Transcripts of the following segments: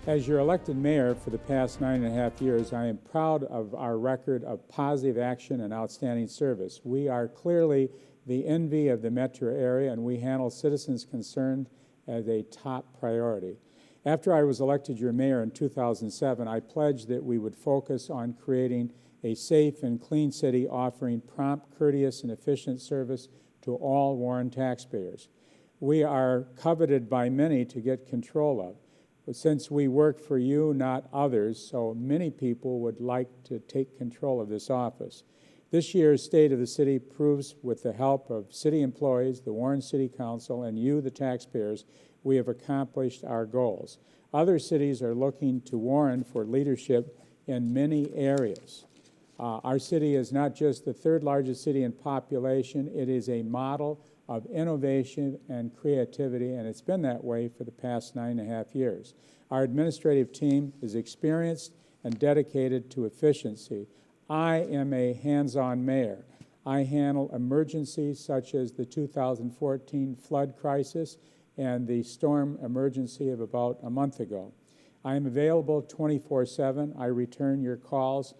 As your elected mayor for the past 9.5 years, I am proud of our record of positive action and outstanding service. We are clearly the envy of the metro area, and we handle citizens' concerns as a top priority. After I was elected your mayor in 2007, I pledged that we would focus on creating a safe and clean city offering prompt, courteous, and efficient service to all Warren taxpayers. We are coveted by many to get control of. But since we work for you, not others, so many people would like to take control of this office. This year's State of the City proves, with the help of city employees, the Warren City Council, and you, the taxpayers, we have accomplished our goals. Other cities are looking to Warren for leadership in many areas. Our city is not just the third largest city in population, it is a model of innovation and creativity, and it's been that way for the past 9.5 years. Our administrative team is experienced and dedicated to efficiency. I am a hands-on mayor. I handle emergencies such as the 2014 flood crisis and the storm emergency of about a month ago. I am available 24/7. I return your calls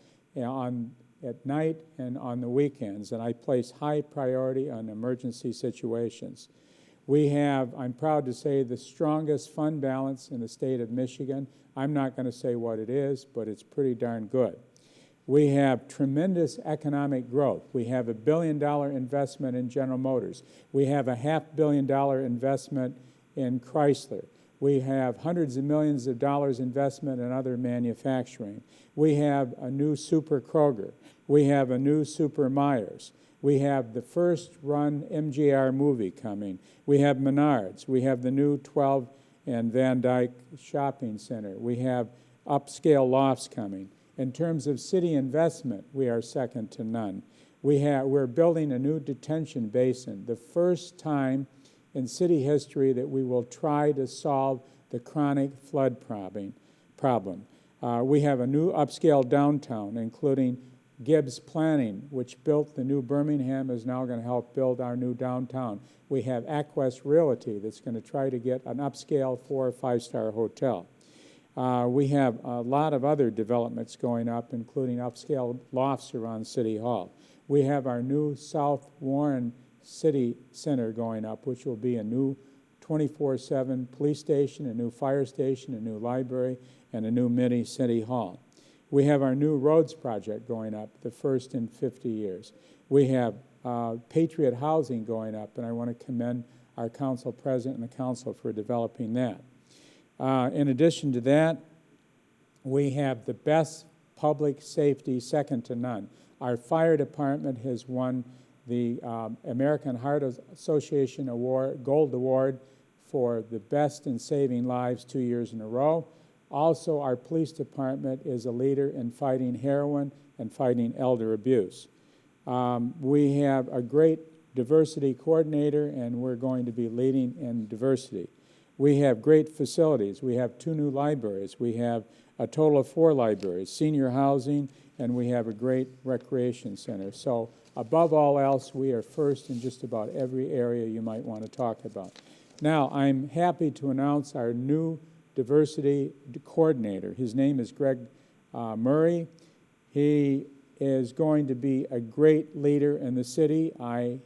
at night and on the weekends, and I place high priority on emergency situations. We have, I'm proud to say, the strongest fund balance in the state of Michigan. I'm not going to say what it is, but it's pretty darn good. We have tremendous economic growth. We have $1 billion investment in General Motors. We have a $500 million investment in Chrysler. We have hundreds of millions of dollars investment in other manufacturing. We have a new Super Kroger. We have a new Super Myers. We have the first run MJR movie coming. We have Menards. We have the new 12 and Van Dyke Shopping Center. We have upscale lofts coming. In terms of city investment, we are second to none. We're building a new detention basin, the first time in city history that we will try to solve the chronic flood problem. We have a new upscale downtown, including Gibbs Planning, which built the new Birmingham, is now going to help build our new downtown. We have Aquest Realty that's going to try to get an upscale 4- or 5-star hotel. We have a lot of other developments going up, including upscale lofts around City Hall. We have our new South Warren City Center going up, which will be a new 24/7 police station, a new fire station, a new library, and a new mini City Hall. We have our new roads project going up, the first in 50 years. We have Patriot Housing going up, and I want to commend our council president and the council for developing that. In addition to that, we have the best public safety, second to none. Our fire department has won the American Heart Association Award, Gold Award for the best in saving lives 2 years in a row. Also, our police department is a leader in fighting heroin and fighting elder abuse. We have a great diversity coordinator, and we're going to be leading in diversity. We have great facilities. We have 2 new libraries. We have a total of 4 libraries, senior housing, and we have a great recreation center. So above all else, we are first in just about every area you might want to talk about. Now, I'm happy to announce our new diversity coordinator. His name is Greg Murray. He is going to be a great leader in the city.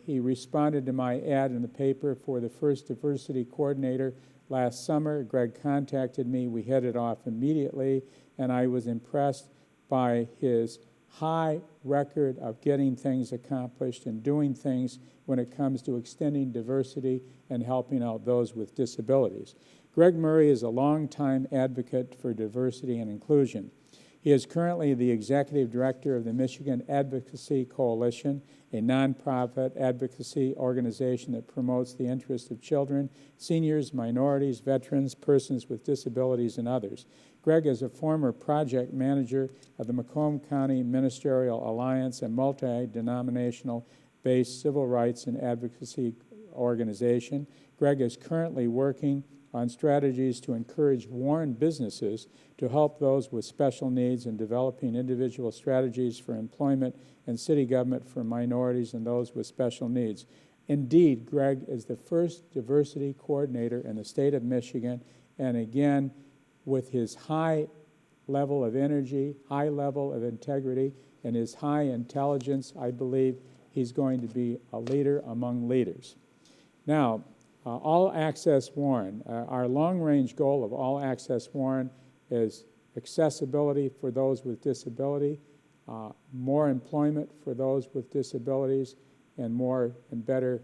He responded to my ad in the paper for the first diversity coordinator last summer. Greg contacted me. We hit it off immediately, and I was impressed by his high record of getting things accomplished and doing things when it comes to extending diversity and helping out those with disabilities. Greg Murray is a longtime advocate for diversity and inclusion. He is currently the executive director of the Michigan Advocacy Coalition, a nonprofit advocacy organization that promotes the interests of children, seniors, minorities, veterans, persons with disabilities, and others. Greg is a former project manager of the Macomb County Ministerial Alliance, a multi-denominational based civil rights and advocacy organization. Greg is currently working on strategies to encourage Warren businesses to help those with special needs and developing individual strategies for employment and city government for minorities and those with special needs. Indeed, Greg is the first diversity coordinator in the state of Michigan, and again, with his high level of energy, high level of integrity, and his high intelligence, I believe he's going to be a leader among leaders. Now, All Access Warren. Our long-range goal of All Access Warren is accessibility for those with disability, more employment for those with disabilities, and more and better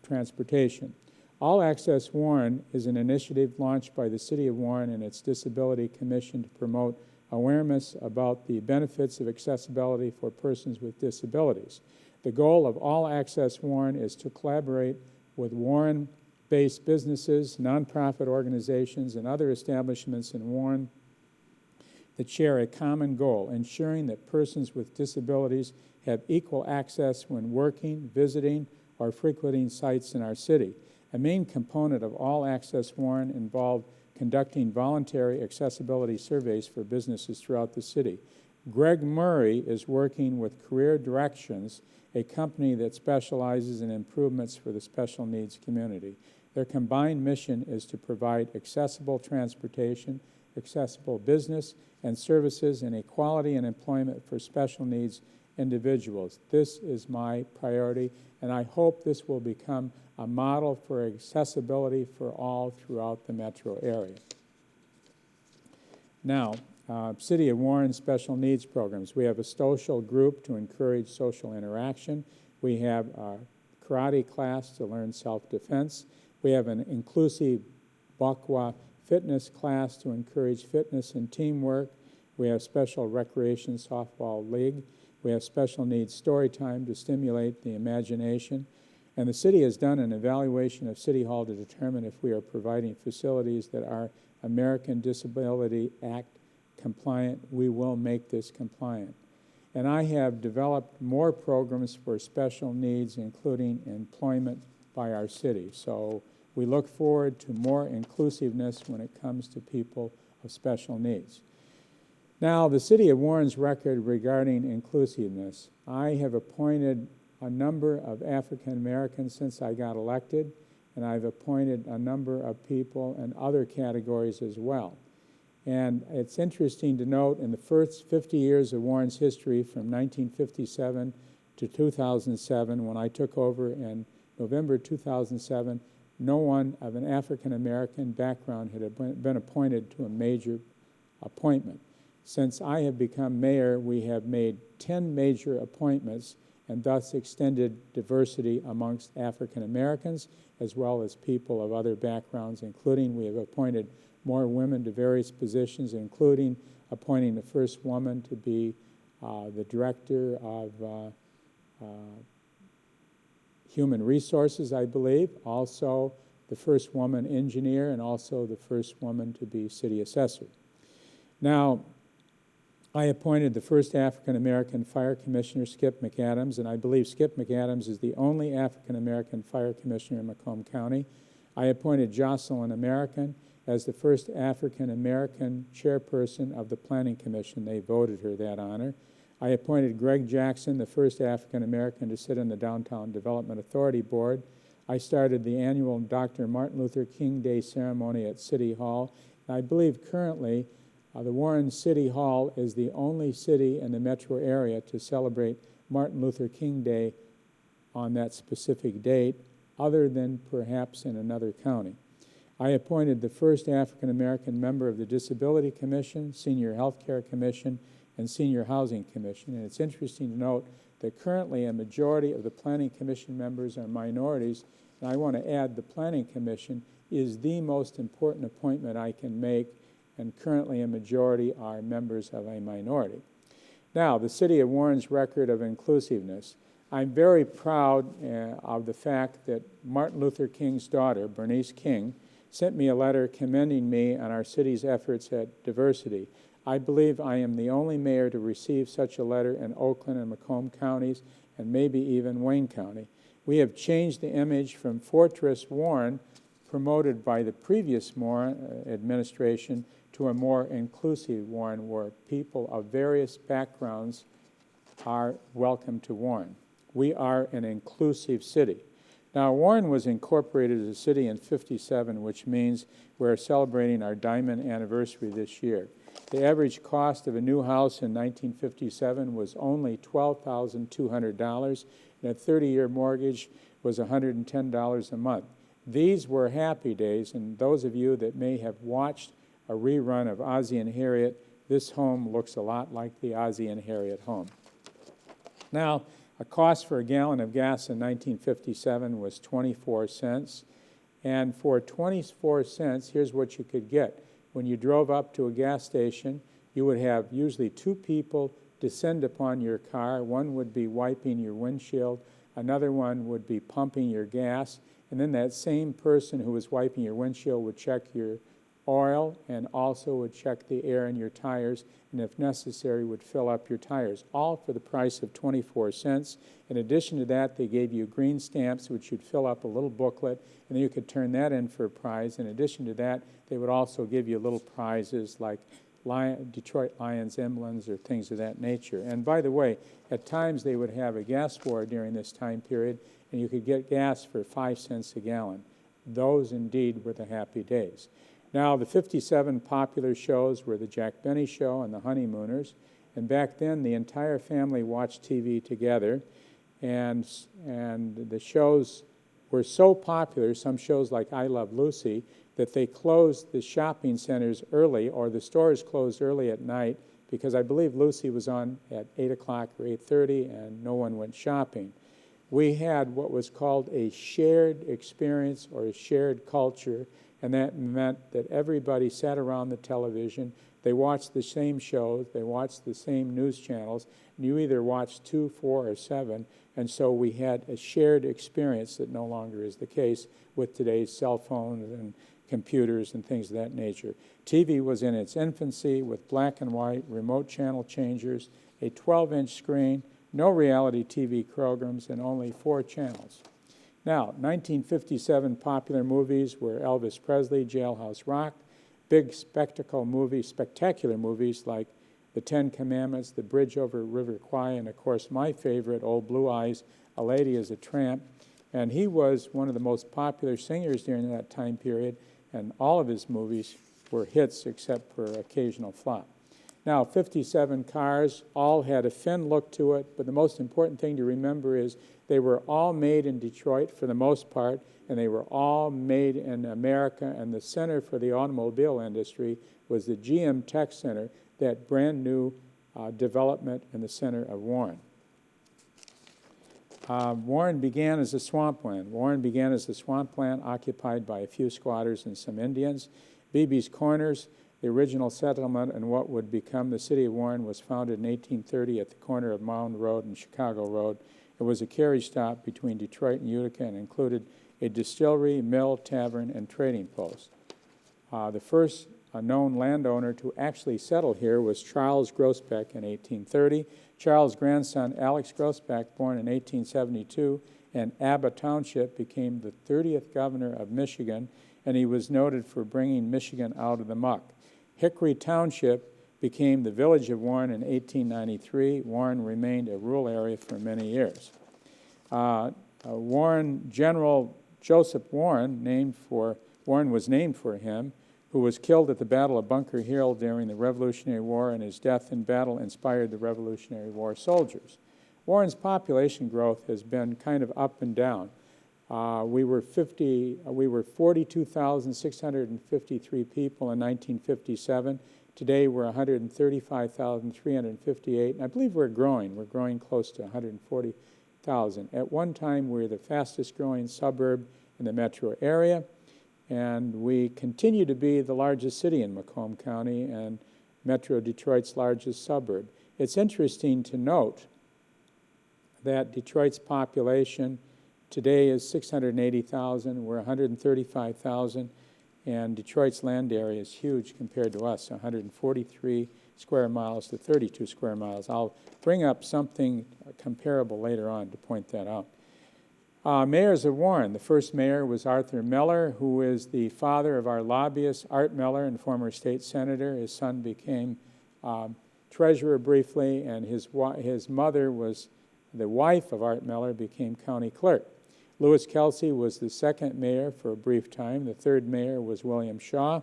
transportation. All Access Warren is an initiative launched by the City of Warren and its Disability Commission to promote awareness about the benefits of accessibility for persons with disabilities. The goal of All Access Warren is to collaborate with Warren-based businesses, nonprofit organizations, and other establishments in Warren that share a common goal, ensuring that persons with disabilities have equal access when working, visiting, or frequenting sites in our city. A main component of All Access Warren involved conducting voluntary accessibility surveys for businesses throughout the city. Greg Murray is working with Career Directions, a company that specializes in improvements for the special needs community. Their combined mission is to provide accessible transportation, accessible business and services, and equality and employment for special needs individuals. This is my priority, and I hope this will become a model for accessibility for all throughout the metro area. Now, City of Warren special needs programs. We have a social group to encourage social interaction. We have a karate class to learn self-defense. We have an inclusive Bakwa fitness class to encourage fitness and teamwork. We have special recreation softball league. We have special needs story time to stimulate the imagination. And the city has done an evaluation of City Hall to determine if we are providing facilities that are American Disability Act compliant. We will make this compliant. And I have developed more programs for special needs, including employment by our city. So we look forward to more inclusiveness when it comes to people of special needs. Now, the City of Warren's record regarding inclusiveness. I have appointed a number of African Americans since I got elected, and I've appointed a number of people in other categories as well. And it's interesting to note in the first 50 years of Warren's history, from 1957 to 2007, when I took over in November 2007, no one of an African American background had been appointed to a major appointment. Since I have become mayor, we have made 10 major appointments and thus extended diversity amongst African Americans as well as people of other backgrounds, including we have appointed more women to various positions, including appointing the first woman to be the director of human resources, I believe, also the first woman engineer, and also the first woman to be city assessor. Now, I appointed the first African-American fire commissioner, Skip McAdams, and I believe Skip McAdams is the only African-American fire commissioner in Macomb County. I appointed Jocelyn American as the first African-American chairperson of the Planning Commission. They voted her that honor. I appointed Greg Jackson, the first African-American to sit on the Downtown Development Authority Board. I started the annual Dr. Martin Luther King Day ceremony at City Hall. And I believe currently the Warren City Hall is the only city in the metro area to celebrate Martin Luther King Day on that specific date, other than perhaps in another county. I appointed the first African-American member of the Disability Commission, Senior Health Care Commission, and Senior Housing Commission. And it's interesting to note that currently a majority of the Planning Commission members are minorities, and I want to add the Planning Commission is the most important appointment I can make, and currently a majority are members of a minority. Now, the City of Warren's record of inclusiveness. I'm very proud of the fact that Martin Luther King's daughter, Bernice King, sent me a letter commending me on our city's efforts at diversity. I believe I am the only mayor to receive such a letter in Oakland and Macomb counties, and maybe even Wayne County. We have changed the image from Fortress Warren, promoted by the previous Warren administration, to a more inclusive Warren, where people of various backgrounds are welcome to Warren. We are an inclusive city. Now, Warren was incorporated as a city in '57, which means we're celebrating our diamond anniversary this year. The average cost of a new house in 1957 was only $12,200, and a 30-year mortgage was $110 a month. These were happy days, and those of you that may have watched a rerun of Ozzie and Harriet, this home looks a lot like the Ozzie and Harriet home. Now, a cost for a gallon of gas in 1957 was 24 cents, and for 24 cents, here's what you could get. When you drove up to a gas station, you would have usually two people descend upon your car. One would be wiping your windshield, another one would be pumping your gas, and then that same person who was wiping your windshield would check your oil and also would check the air in your tires, and if necessary would fill up your tires, all for the price of 24 cents. In addition to that, they gave you green stamps, which you'd fill up a little booklet, and then you could turn that in for a prize. In addition to that, they would also give you little prizes like Detroit Lions emblems or things of that nature. And by the way, at times they would have a gas war during this time period, and you could get gas for 5 cents a gallon. Those indeed were the happy days. Now, the 57 popular shows were the Jack Benny Show and the Honeymooners, and back then the entire family watched TV together, and the shows were so popular, some shows like I Love Lucy, that they closed the shopping centers early, or the stores closed early at night, because I believe Lucy was on at 8 o'clock or 8:30, and no one went shopping. We had what was called a shared experience or a shared culture, and that meant that everybody sat around the television, they watched the same shows, they watched the same news channels, and you either watched 2, 4, or 7, and so we had a shared experience that no longer is the case with today's cell phones and computers and things of that nature. TV was in its infancy with black and white, remote channel changers, a 12-inch screen, no reality TV programs, and only 4 channels. Now, 1957 popular movies were Elvis Presley, Jailhouse Rock, big spectacular movies like The 10 Commandments, The Bridge Over River Kwai, and of course my favorite, Old Blue Eyes, A Lady is a Tramp. And he was one of the most popular singers during that time period, and all of his movies were hits except for occasional flop. Now, 57 cars all had a fin look to it, but the most important thing to remember is they were all made in Detroit for the most part, and they were all made in America, and the center for the automobile industry was the GM Tech Center, that brand new development in the center of Warren. Warren began as a swampland. Warren began as a swampland occupied by a few squatters and some Indians. Beebe's Corners, the original settlement and what would become the city of Warren, was founded in 1830 at the corner of Mound Road and Chicago Road. It was a carriage stop between Detroit and Utica and included a distillery, mill, tavern, and trading post. The first known landowner to actually settle here was Charles Groesbeck in 1830. Charles' grandson, Alex Groesbeck, born in 1872, in Abba Township, became the 30th governor of Michigan, and he was noted for bringing Michigan out of the muck. Hickory Township became the village of Warren in 1893. Warren remained a rural area for many years. General Joseph Warren, Warren was named for him, who was killed at the Battle of Bunker Hill during the Revolutionary War, and his death in battle inspired the Revolutionary War soldiers. Warren's population growth has been kind of up and down. We were 42,653 people in 1957. Today we're 135,358, and I believe we're growing. We're growing close to 140,000. At one time, we were the fastest growing suburb in the metro area, and we continue to be the largest city in Macomb County and Metro Detroit's largest suburb. It's interesting to note that Detroit's population today is 680,000. We're 135,000, and Detroit's land area is huge compared to us, 143 square miles to 32 square miles. I'll bring up something comparable later on to point that out. Mayors of Warren. The first mayor was Arthur Miller, who is the father of our lobbyist, Art Miller, and former state senator. His son became treasurer briefly, and his mother was the wife of Art Miller, became county clerk. Lewis Kelsey was the second mayor for a brief time. The third mayor was William Shaw.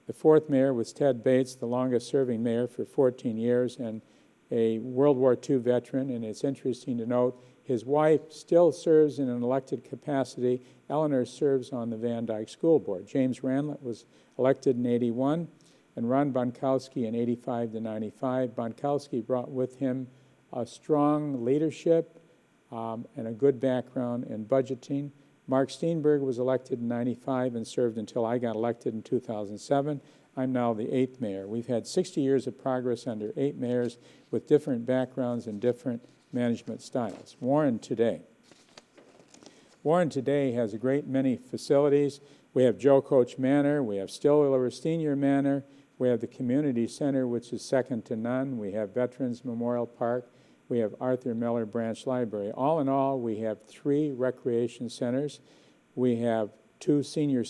The fourth mayor was Ted Bates, the longest-serving mayor for 14 years and a World War II veteran. And it's interesting to note his wife still serves in an elected capacity. Eleanor serves on the Van Dyke School Board. James Ranlett was elected in 81, and Ron Bonkowski in 85 to 95. Bonkowski brought with him a strong leadership and a good background in budgeting. Mark Steenberg was elected in 95 and served until I got elected in 2007. I'm now the 8th mayor. We've had 60 years of progress under 8 mayors with different backgrounds and different management styles. Warren today has a great many facilities. We have Joe Coach Manor, we have Stillwater Senior Manor, we have the Community Center, which is second to none. We have Veterans Memorial Park. We have Arthur Miller Branch Library. All in all, we have 3 recreation centers. We have 2 senior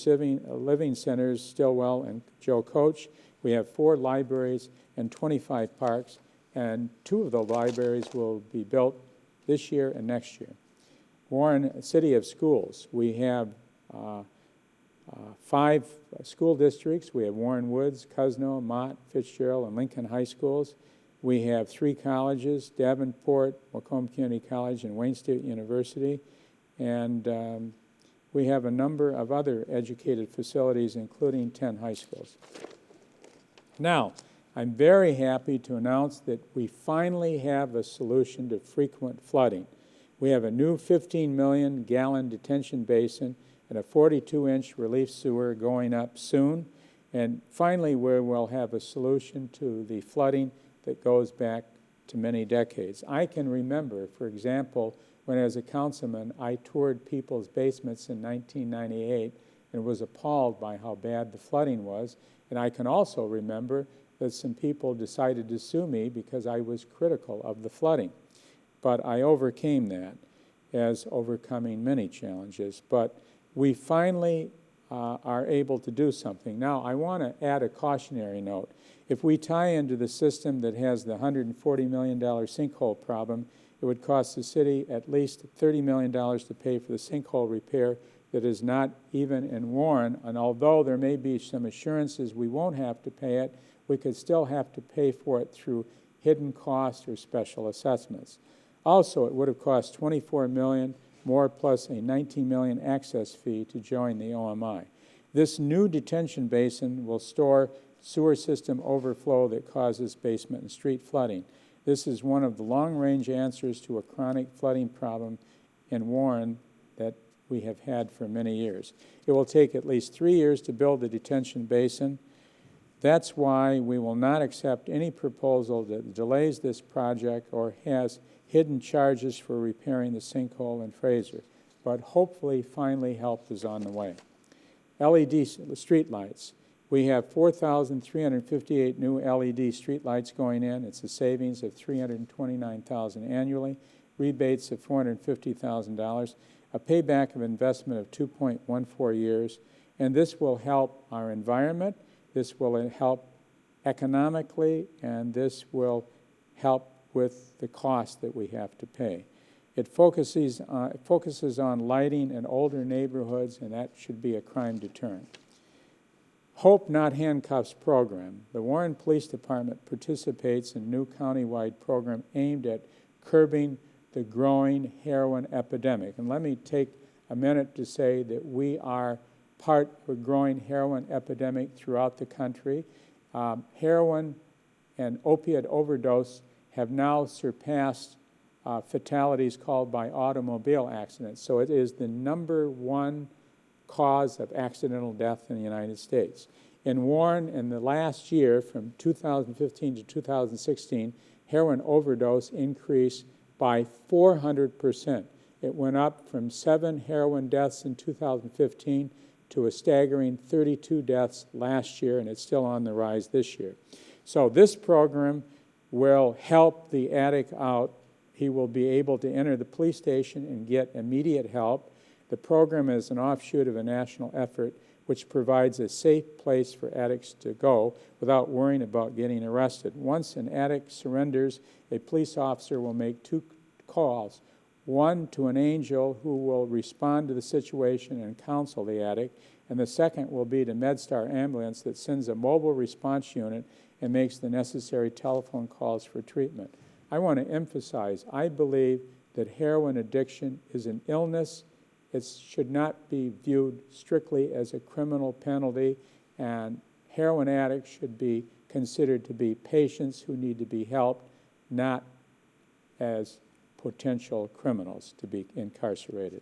living centers, Stillwell and Joe Coach. We have 4 libraries and 25 parks, and 2 of the libraries will be built this year and next year. Warren City of Schools. We have 5 school districts. We have Warren Woods, Cosno, Mott, Fitzgerald, and Lincoln High Schools. We have 3 colleges, Davenport, Macomb Community College, and Wayne State University. And we have a number of other educated facilities, including 10 high schools. Now, I'm very happy to announce that we finally have a solution to frequent flooding. We have a new 15 million gallon detention basin and a 42-inch relief sewer going up soon. And finally, we will have a solution to the flooding that goes back to many decades. I can remember, for example, when as a councilman, I toured people's basements in 1998 and was appalled by how bad the flooding was. And I can also remember that some people decided to sue me because I was critical of the flooding. But I overcame that, as overcoming many challenges. But we finally are able to do something. Now, I want to add a cautionary note. If we tie into the system that has the $140 million sinkhole problem, it would cost the city at least $30 million to pay for the sinkhole repair that is not even in Warren. And although there may be some assurances we won't have to pay it, we could still have to pay for it through hidden costs or special assessments. Also, it would have cost $24 million more plus a $19 million access fee to join the OMI. This new detention basin will store sewer system overflow that causes basement and street flooding. This is one of the long-range answers to a chronic flooding problem in Warren that we have had for many years. It will take at least 3 years to build the detention basin. That's why we will not accept any proposal that delays this project or has hidden charges for repairing the sinkhole in Fraser. But hopefully, finally, help is on the way. LED streetlights. We have 4,358 new LED streetlights going in. It's a savings of $329,000 annually, rebates of $450,000, a payback of investment of 2.14 years, and this will help our environment, this will help economically, and this will help with the cost that we have to pay. It focuses on lighting in older neighborhoods, and that should be a crime deterrent. Hope Not Handcuffs program. The Warren Police Department participates in a new countywide program aimed at curbing the growing heroin epidemic. And let me take a minute to say that we are part of a growing heroin epidemic throughout the country. Heroin and opiate overdose have now surpassed fatalities caused by automobile accidents. So it is the #1 cause of accidental death in the United States. In Warren, in the last year, from 2015 to 2016, heroin overdose increased by 400%. It went up from 7 heroin deaths in 2015 to a staggering 32 deaths last year, and it's still on the rise this year. So this program will help the addict out. He will be able to enter the police station and get immediate help. The program is an offshoot of a national effort which provides a safe place for addicts to go without worrying about getting arrested. Once an addict surrenders, a police officer will make 2 calls, one to an angel who will respond to the situation and counsel the addict, and the second will be to MedStar Ambulance that sends a mobile response unit and makes the necessary telephone calls for treatment. I want to emphasize, I believe that heroin addiction is an illness. It should not be viewed strictly as a criminal penalty, and heroin addicts should be considered to be patients who need to be helped, not as potential criminals to be incarcerated.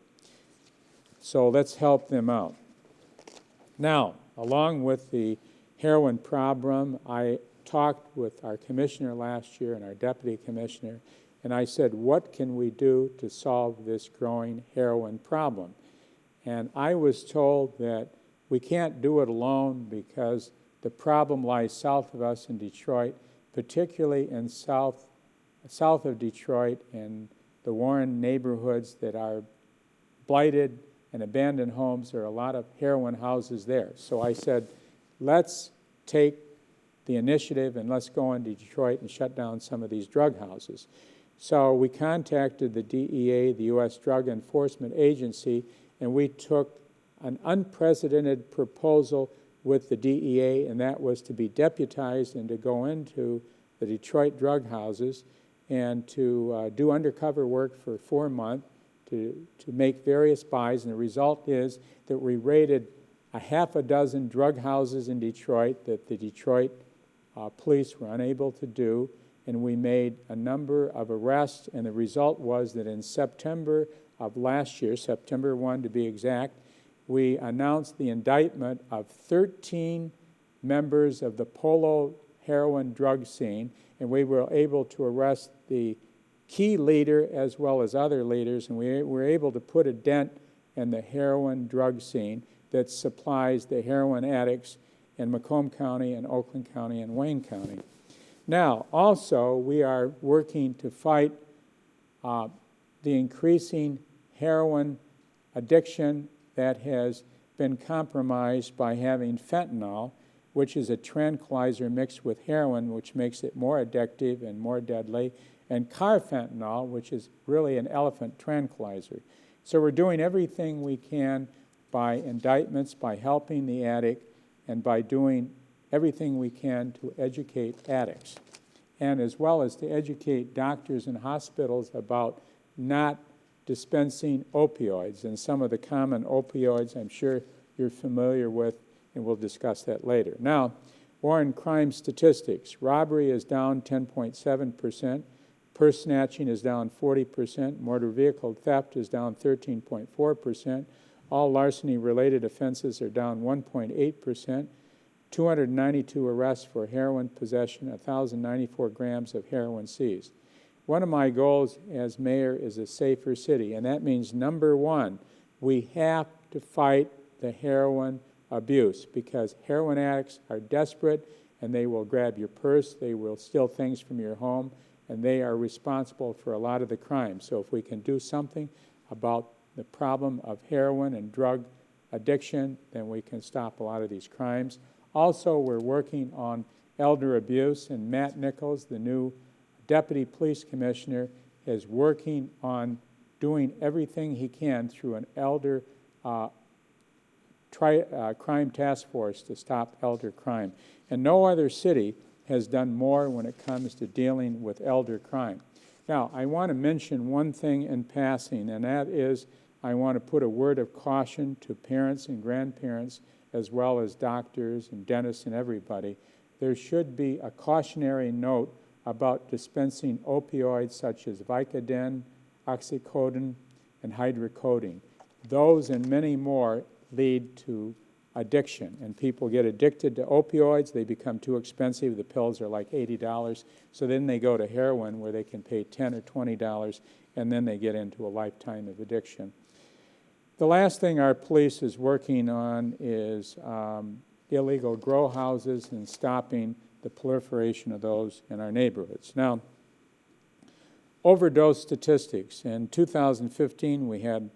So let's help them out. Now, along with the heroin problem, I talked with our commissioner last year and our deputy commissioner, and I said, what can we do to solve this growing heroin problem? And I was told that we can't do it alone because the problem lies south of us in Detroit, particularly in south of Detroit in the Warren neighborhoods that are blighted and abandoned homes. There are a lot of heroin houses there. So I said, let's take the initiative and let's go into Detroit and shut down some of these drug houses. So we contacted the DEA, the U.S. Drug Enforcement Agency, and we took an unprecedented proposal with the DEA, and that was to be deputized and to go into the Detroit drug houses and to do undercover work for 4 months to make various buys. And the result is that we raided a half a dozen drug houses in Detroit that the Detroit police were unable to do, and we made a number of arrests, and the result was that in September of last year, September 1 to be exact, we announced the indictment of 13 members of the Polo heroin drug scene, and we were able to arrest the key leader as well as other leaders, and we were able to put a dent in the heroin drug scene that supplies the heroin addicts in Macomb County and Oakland County and Wayne County. Now, also, we are working to fight the increasing heroin addiction that has been compromised by having fentanyl, which is a tranquilizer mixed with heroin, which makes it more addictive and more deadly, and carfentanil, which is really an elephant tranquilizer. So we're doing everything we can by indictments, by helping the addict, and by doing everything we can to educate addicts, and as well as to educate doctors and hospitals about not dispensing opioids. And some of the common opioids I'm sure you're familiar with, and we'll discuss that later. Now, Warren crime statistics. Robbery is down 10.7%. Purse snatching is down 40%. Motor vehicle theft is down 13.4%. All larceny-related offenses are down 1.8%. 292 arrests for heroin possession, 1,094 grams of heroin seized. One of my goals as mayor is a safer city, and that means, number one, we have to fight the heroin abuse because heroin addicts are desperate and they will grab your purse, they will steal things from your home, and they are responsible for a lot of the crime. So if we can do something about the problem of heroin and drug addiction, then we can stop a lot of these crimes. Also, we're working on elder abuse, and Matt Nichols, the new Deputy Police Commissioner, is working on doing everything he can through an elder crime task force to stop elder crime. And no other city has done more when it comes to dealing with elder crime. Now, I want to mention one thing in passing, and that is I want to put a word of caution to parents and grandparents as well as doctors and dentists and everybody. There should be a cautionary note about dispensing opioids such as Vicodin, oxycodone, and hydrocodone. Those and many more lead to addiction, and people get addicted to opioids. They become too expensive. The pills are like $80, so then they go to heroin where they can pay $10 or $20, and then they get into a lifetime of addiction. The last thing our police is working on is illegal grow houses and stopping the proliferation of those in our neighborhoods. Now, overdose statistics. In 2015, we had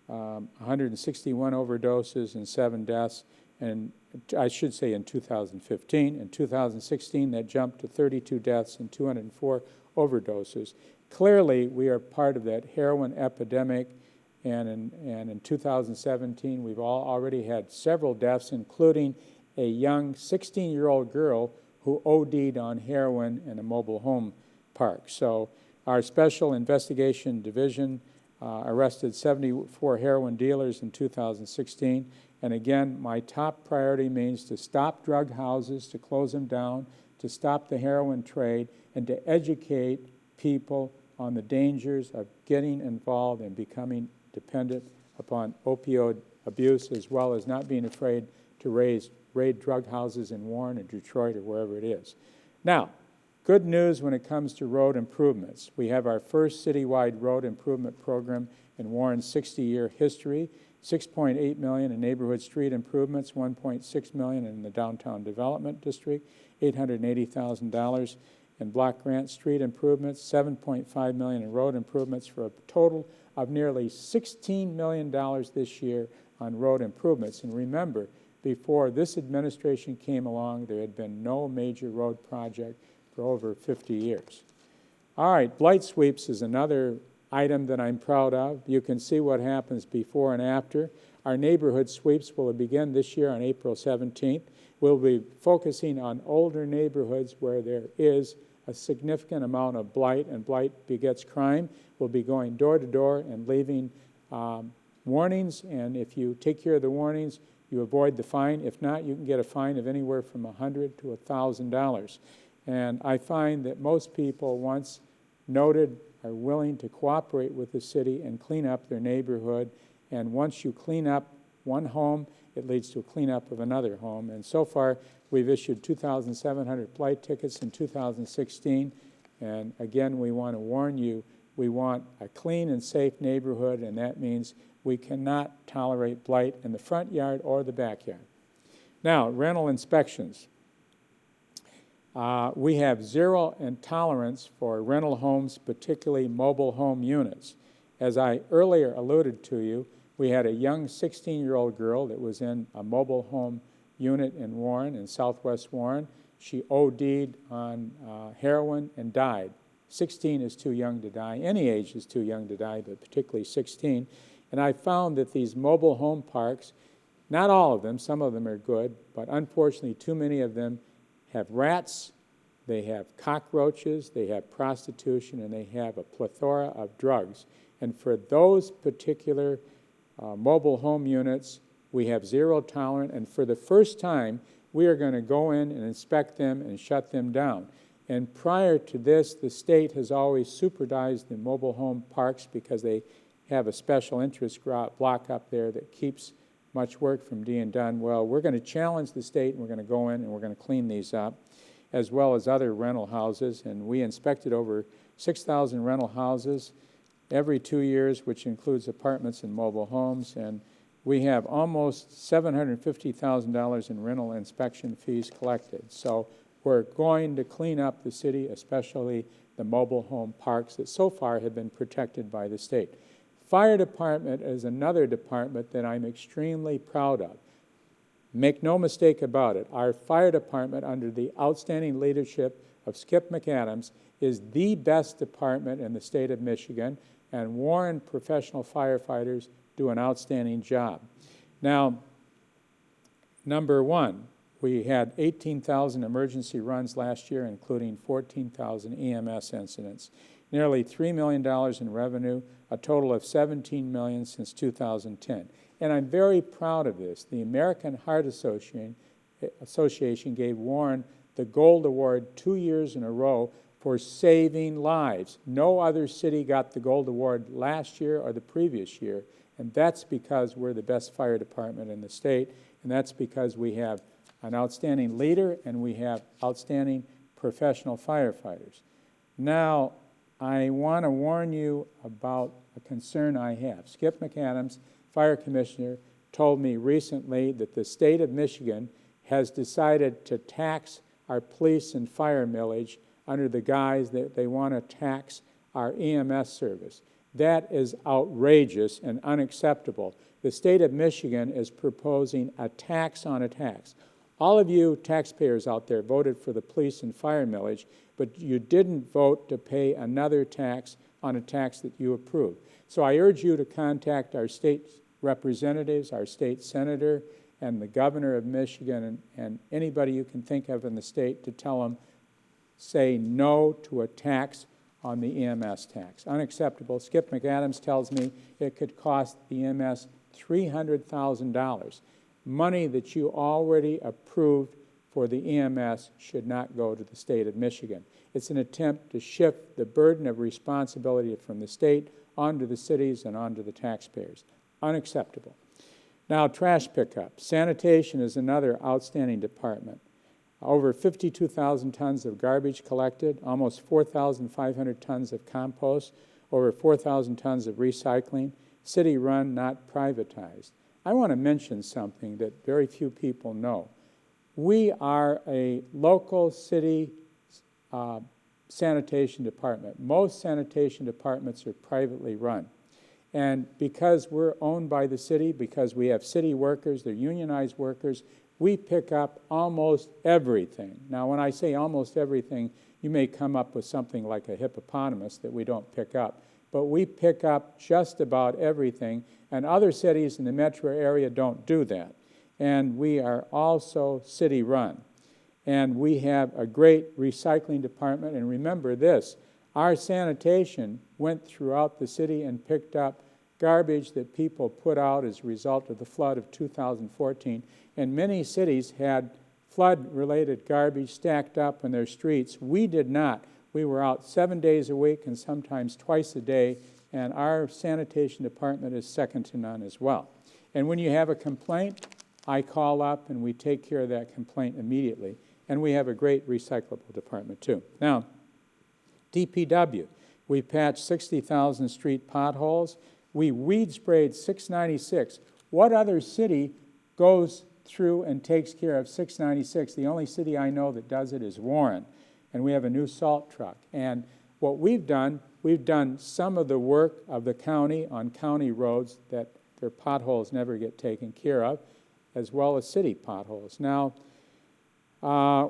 161 overdoses and 7 deaths, and I should say in 2015. In 2016, that jumped to 32 deaths and 204 overdoses. Clearly, we are part of that heroin epidemic, and in 2017, we've already had several deaths, including a young 16-year-old girl who OD'd on heroin in a mobile home park. So our Special Investigation Division arrested 74 heroin dealers in 2016. And again, my top priority means to stop drug houses, to close them down, to stop the heroin trade, and to educate people on the dangers of getting involved and becoming dependent upon opioid abuse, as well as not being afraid to raid drug houses in Warren or Detroit or wherever it is. Now, good news when it comes to road improvements. We have our first citywide road improvement program in Warren's 60-year history, $6.8 million in neighborhood street improvements, $1.6 million in the downtown development district, $880,000 in block grant street improvements, $7.5 million in road improvements, for a total of nearly $16 million this year on road improvements. And remember, before this administration came along, there had been no major road project for over 50 years. All right, blight sweeps is another item that I'm proud of. You can see what happens before and after. Our neighborhood sweeps will begin this year on April 17th. We'll be focusing on older neighborhoods where there is a significant amount of blight, and blight begets crime. We'll be going door to door and leaving warnings, and if you take care of the warnings, you avoid the fine. If not, you can get a fine of anywhere from $100 to $1,000. And I find that most people, once noted, are willing to cooperate with the city and clean up their neighborhood. And once you clean up one home, it leads to a cleanup of another home. And so far, we've issued 2,700 blight tickets in 2016. And again, we want to warn you, we want a clean and safe neighborhood, and that means we cannot tolerate blight in the front yard or the backyard. Now, rental inspections. We have zero intolerance for rental homes, particularly mobile home units. As I earlier alluded to you, we had a young 16-year-old girl that was in a mobile home unit in Warren, in southwest Warren. She OD'd on heroin and died. 16 is too young to die. Any age is too young to die, but particularly 16. And I found that these mobile home parks, not all of them, some of them are good, but unfortunately too many of them have rats, they have cockroaches, they have prostitution, and they have a plethora of drugs. And for those particular mobile home units, we have zero tolerance, and for the first time, we are going to go in and inspect them and shut them down. And prior to this, the state has always supervised the mobile home parks because they have a special interest block up there that keeps much work from being done. Well, we're going to challenge the state, and we're going to go in and we're going to clean these up, as well as other rental houses. And we inspected over 6,000 rental houses every 2 years, which includes apartments and mobile homes. And we have almost $750,000 in rental inspection fees collected. So we're going to clean up the city, especially the mobile home parks that so far have been protected by the state. Fire department is another department that I'm extremely proud of. Make no mistake about it, our fire department, under the outstanding leadership of Skip McAdams, is the best department in the state of Michigan, and Warren professional firefighters do an outstanding job. Now, number one, we had 18,000 emergency runs last year, including 14,000 EMS incidents. Nearly $3 million in revenue, a total of $17 million since 2010. And I'm very proud of this. The American Heart Association gave Warren the Gold Award 2 years in a row for saving lives. No other city got the Gold Award last year or the previous year, and that's because we're the best fire department in the state, and that's because we have an outstanding leader and we have outstanding professional firefighters. Now, I want to warn you about a concern I have. Skip McAdams, fire commissioner, told me recently that the state of Michigan has decided to tax our police and fire millage under the guise that they want to tax our EMS service. That is outrageous and unacceptable. The state of Michigan is proposing a tax on a tax. All of you taxpayers out there voted for the police and fire millage, but you didn't vote to pay another tax on a tax that you approved. So I urge you to contact our state representatives, our state senator, and the governor of Michigan, and anybody you can think of in the state to tell them, say no to a tax on the EMS tax. Unacceptable. Skip McAdams tells me it could cost the EMS $300,000. Money that you already approved for the EMS should not go to the state of Michigan. It's an attempt to shift the burden of responsibility from the state onto the cities and onto the taxpayers. Unacceptable. Now, trash pickup. Sanitation is another outstanding department. Over 52,000 tons of garbage collected, almost 4,500 tons of compost, over 4,000 tons of recycling, city-run, not privatized. I want to mention something that very few people know. We are a local city sanitation department. Most sanitation departments are privately run. And because we're owned by the city, because we have city workers, they're unionized workers, we pick up almost everything. Now, when I say almost everything, you may come up with something like a hippopotamus that we don't pick up. But we pick up just about everything, and other cities in the metro area don't do that. And we are also city-run. And we have a great recycling department. And remember this, our sanitation went throughout the city and picked up garbage that people put out as a result of the flood of 2014. And many cities had flood-related garbage stacked up in their streets. We did not. We were out 7 days a week and sometimes twice a day, and our sanitation department is second to none as well. And when you have a complaint, I call up and we take care of that complaint immediately. And we have a great recyclable department too. Now, DPW, we patched 60,000 street potholes. We weed sprayed 696. What other city goes through and takes care of 696? The only city I know that does it is Warren. And we have a new salt truck. And what we've done some of the work of the county on county roads that their potholes never get taken care of, as well as city potholes. Now,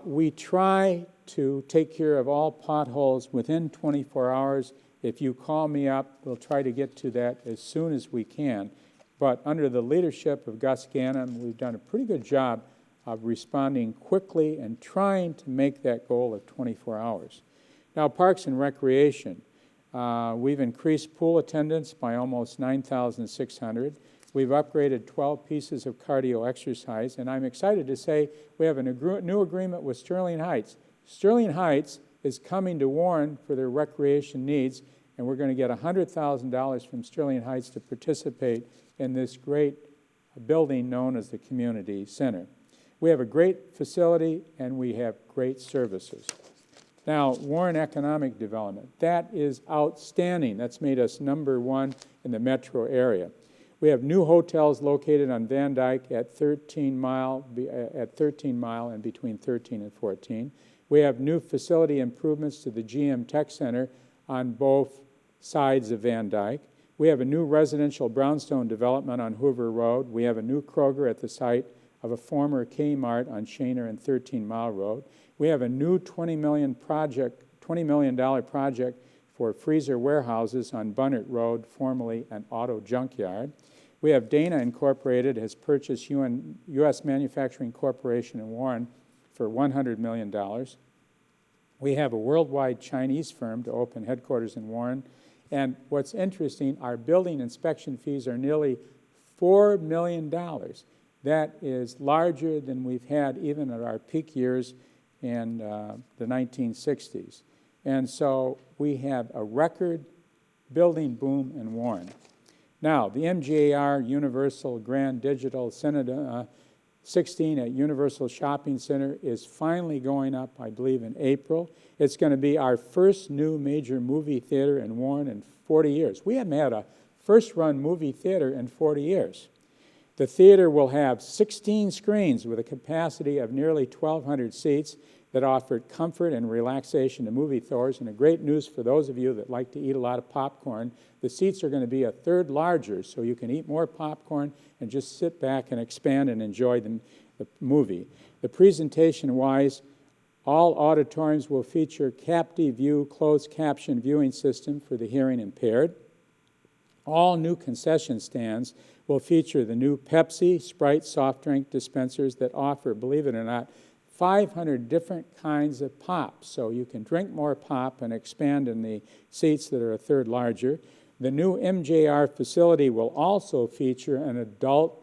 we try to take care of all potholes within 24 hours. If you call me up, we'll try to get to that as soon as we can. But under the leadership of Gus Ganem, we've done a pretty good job of responding quickly and trying to make that goal of 24 hours. Now, Parks and Recreation. We've increased pool attendance by almost 9,600. We've upgraded 12 pieces of cardio exercise, and I'm excited to say we have a new agreement with Sterling Heights. Sterling Heights is coming to Warren for their recreation needs, and we're going to get $100,000 from Sterling Heights to participate in this great building known as the Community Center. We have a great facility, and we have great services. Now, Warren Economic Development, that is outstanding. That's made us #1 in the metro area. We have new hotels located on Van Dyke at 13 Mile and between 13 and 14. We have new facility improvements to the GM Tech Center on both sides of Van Dyke. We have a new residential brownstone development on Hoover Road. We have a new Kroger at the site of a former Kmart on Shaner and 13 Mile Road. We have a new $20 million project for freezer warehouses on Bunnert Road, formerly an auto junkyard. We have Dana Incorporated has purchased U.S. Manufacturing Corporation in Warren for $100 million. We have a worldwide Chinese firm to open headquarters in Warren. And what's interesting, our building inspection fees are nearly $4 million. That is larger than we've had even at our peak years in the 1960s. And so we have a record building boom in Warren. Now, the MGAR Universal Grand Digital Cinema 16 at Universal Shopping Center is finally going up, I believe, in April. It's going to be our first new major movie theater in Warren in 40 years. We haven't had a first-run movie theater in 40 years. The theater will have 16 screens with a capacity of nearly 1,200 seats. that offered comfort and relaxation to moviegoers. And a great news for those of you that like to eat a lot of popcorn, the seats are going to be a third larger, so you can eat more popcorn and just sit back and expand and enjoy the movie. The presentation-wise, all auditoriums will feature captive view closed caption viewing system for the hearing impaired. All new concession stands will feature the new Pepsi, Sprite soft drink dispensers that offer, believe it or not, 500 different kinds of pop. So you can drink more pop and expand in the seats that are a third larger. The new MJR facility will also feature an adult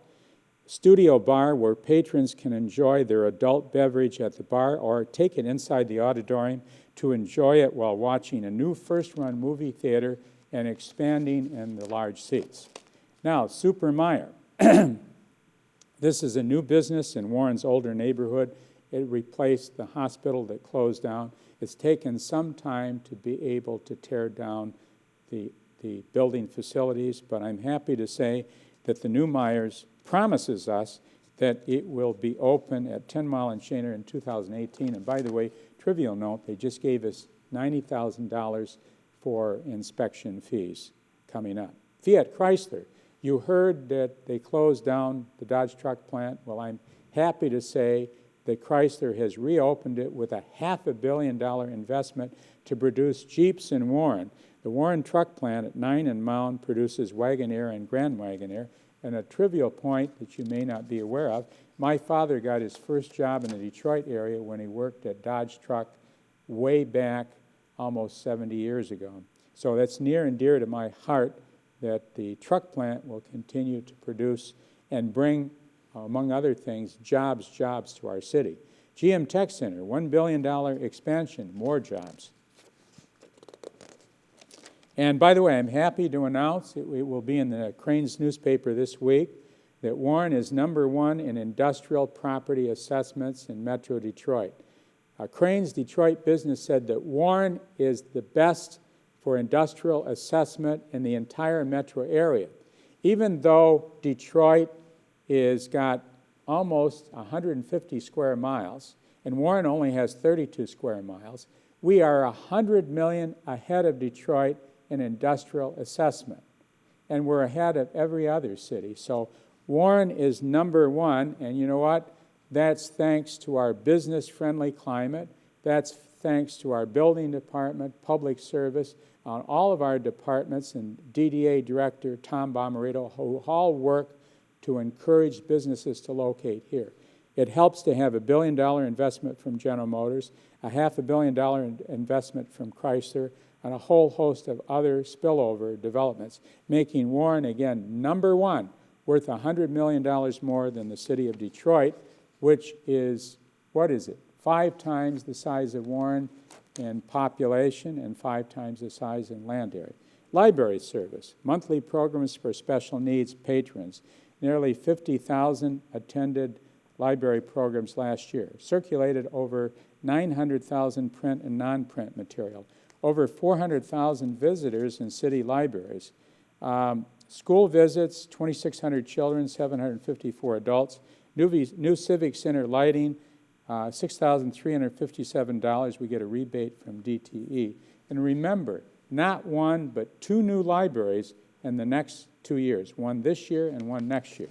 studio bar where patrons can enjoy their adult beverage at the bar or take it inside the auditorium to enjoy it while watching a new first-run movie theater and expanding in the large seats. Now, Super Meyer. This is a new business in Warren's older neighborhood. It replaced the hospital that closed down. It's taken some time to be able to tear down the building facilities, but I'm happy to say that the new Myers promises us that it will be open at 10 Mile and Shaner in 2018. And by the way, trivial note, they just gave us $90,000 for inspection fees coming up. Fiat Chrysler, you heard that they closed down the Dodge truck plant. Well, I'm happy to say that Chrysler has reopened it with a $500 million investment to produce Jeeps in Warren. The Warren truck plant at 9 and Mound produces Wagoneer and Grand Wagoneer. And a trivial point that you may not be aware of, my father got his first job in the Detroit area when he worked at Dodge Truck way back almost 70 years ago. So that's near and dear to my heart that the truck plant will continue to produce and bring, among other things, jobs to our city. GM Tech Center, $1 billion expansion, more jobs. And by the way, I'm happy to announce, it will be in the Cranes newspaper this week, that Warren is #1 in industrial property assessments in Metro Detroit. Cranes Detroit Business said that Warren is the best for industrial assessment in the entire metro area. Even though Detroit is got almost 150 square miles, and Warren only has 32 square miles, we are 100 million ahead of Detroit in industrial assessment. And we're ahead of every other city. So Warren is #1, and you know what? That's thanks to our business-friendly climate. That's thanks to our building department, public service, all of our departments, and DDA Director Tom Bomarito, who all work to encourage businesses to locate here. It helps to have a $1 billion investment from General Motors, a $500 million investment from Chrysler, and a whole host of other spillover developments, making Warren, again, #1, worth $100 million more than the city of Detroit, which is, 5 times the size of Warren in population and 5 times the size in land area. Library service, monthly programs for special needs patrons. Nearly 50,000 attended library programs last year. Circulated over 900,000 print and non-print material. Over 400,000 visitors in city libraries. School visits, 2,600 children, 754 adults. New Civic Center lighting, $6,357. We get a rebate from DTE. And remember, not 1, but 2 new libraries in the next 2 years, one this year and one next year.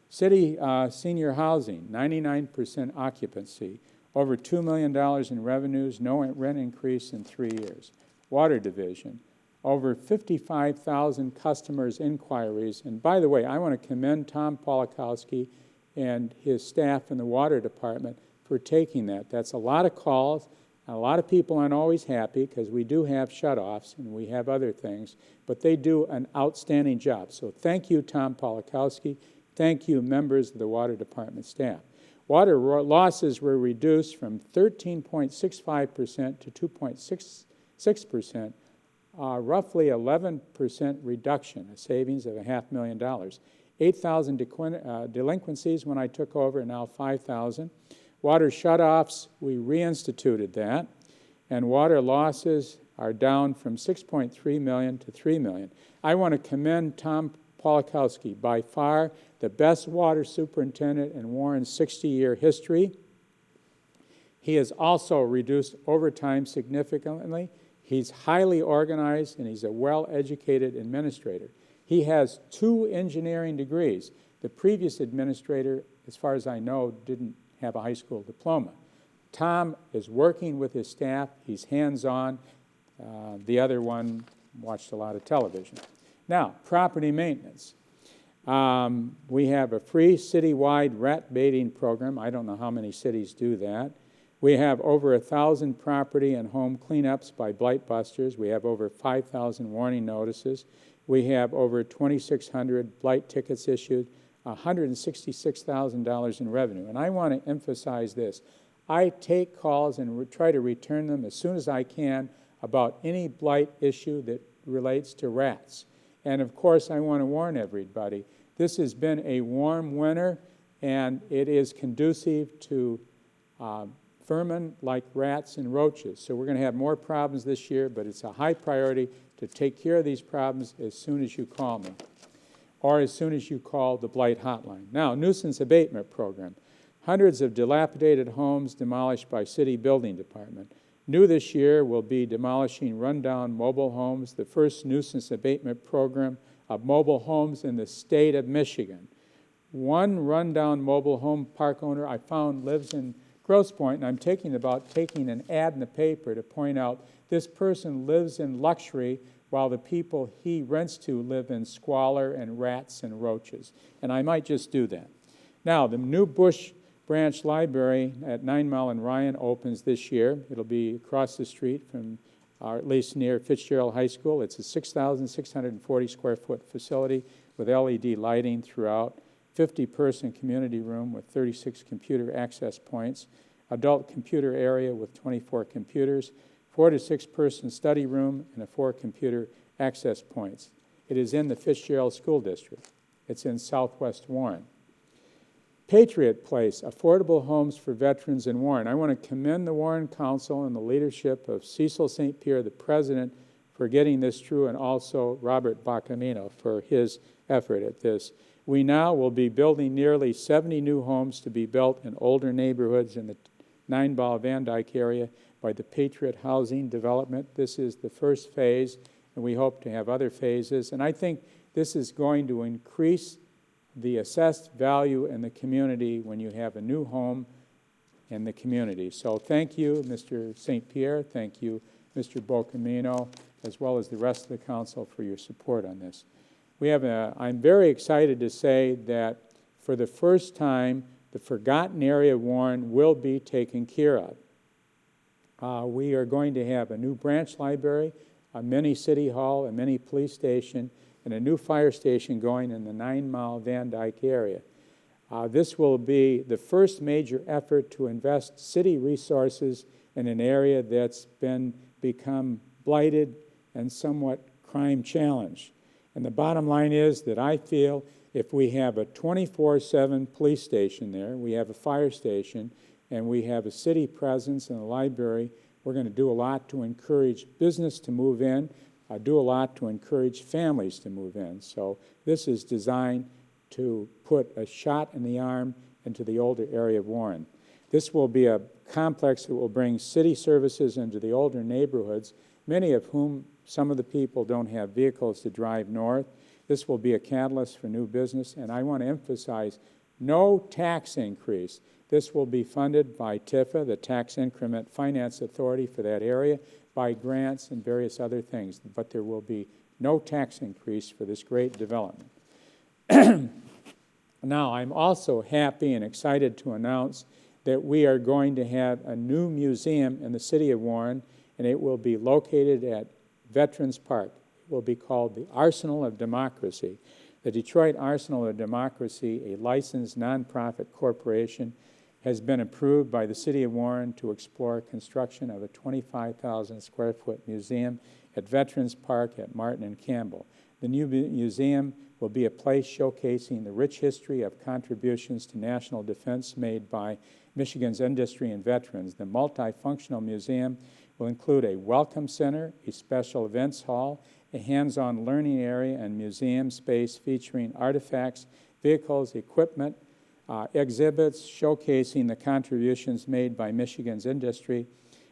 City senior housing, 99% occupancy. Over $2 million in revenues, no rent increase in 3 years. Water division, over 55,000 customers' inquiries. And by the way, I want to commend Tom Polakowski and his staff in the water department for taking that. That's a lot of calls. A lot of people aren't always happy because we do have shutoffs and we have other things, but they do an outstanding job. So thank you, Tom Polakowski. Thank you, members of the water department staff. Water losses were reduced from 13.65% to 2.66%, roughly 11% reduction, a savings of $500,000. 8,000 delinquencies when I took over, now 5,000. Water shutoffs, we reinstituted that, and water losses are down from 6.3 million to 3 million. I want to commend Tom Polakowski, by far the best water superintendent in Warren's 60-year history. He has also reduced overtime significantly. He's highly organized, and he's a well-educated administrator. He has 2 engineering degrees. The previous administrator, as far as I know, didn't have a high school diploma. Tom is working with his staff. He's hands-on. The other one watched a lot of television. Now, property maintenance. We have a free citywide rat baiting program. I don't know how many cities do that. We have over 1,000 property and home cleanups by blight busters. We have over 5,000 warning notices. We have over 2,600 blight tickets issued, $166,000 in revenue. And I want to emphasize this. I take calls and try to return them as soon as I can about any blight issue that relates to rats. And of course, I want to warn everybody, this has been a warm winter, and it is conducive to vermin like rats and roaches. So we're going to have more problems this year, but it's a high priority to take care of these problems as soon as you call me, or as soon as you call the blight hotline. Now, nuisance abatement program. Hundreds of dilapidated homes demolished by city building department. New this year will be demolishing rundown mobile homes, the first nuisance abatement program of mobile homes in the state of Michigan. One rundown mobile home park owner I found lives in Grosse Pointe, and I'm taking an ad in the paper to point out this person lives in luxury while the people he rents to live in squalor and rats and roaches. And I might just do that. Now, the new Bush Branch Library at 9 Mile and Ryan opens this year. It'll be across the street from, or at least near Fitzgerald High School. It's a 6,640 square foot facility with LED lighting throughout, 50-person community room with 36 computer access points, adult computer area with 24 computers, 4 to 6-person study room, and 4 computer access points. It is in the Fitzgerald School District. It's in Southwest Warren. Patriot Place, affordable homes for veterans in Warren. I want to commend the Warren Council and the leadership of Cecil St. Pierre, the president, for getting this through, and also Robert Bacamino for his effort at this. We now will be building nearly 70 new homes to be built in older neighborhoods in the 9 Mile Van Dyke area by the Patriot Housing Development. This is the first phase, and we hope to have other phases. And I think this is going to increase the assessed value in the community when you have a new home in the community. So thank you, Mr. St. Pierre. Thank you, Mr. Bocamino, as well as the rest of the council for your support on this. I'm very excited to say that for the first time, the forgotten area of Warren will be taken care of. We are going to have a new branch library, a mini city hall, a mini police station, and a new fire station going in the 9 Mile Van Dyke area. This will be the first major effort to invest city resources in an area that's become blighted and somewhat crime challenged. And the bottom line is that I feel if we have a 24/7 police station there, we have a fire station, and we have a city presence and a library, we're going to do a lot to encourage business to move in, do a lot to encourage families to move in. So this is designed to put a shot in the arm into the older area of Warren. This will be a complex that will bring city services into the older neighborhoods, many of whom some of the people don't have vehicles to drive north. This will be a catalyst for new business, and I want to emphasize no tax increase. This will be funded by TIFA, the Tax Increment Finance Authority for that area, by grants and various other things, but there will be no tax increase for this great development. Now, I'm also happy and excited to announce that we are going to have a new museum in the city of Warren, and it will be located at Veterans Park. It will be called the Arsenal of Democracy. The Detroit Arsenal of Democracy, a licensed nonprofit corporation, has been approved by the city of Warren to explore construction of a 25,000 square foot museum at Veterans Park at Martin and Campbell. The new museum will be a place showcasing the rich history of contributions to national defense made by Michigan's industry and veterans. The multifunctional museum will include a welcome center, a special events hall, a hands-on learning area, and museum space featuring artifacts, vehicles, equipment, exhibits showcasing the contributions made by Michigan's industry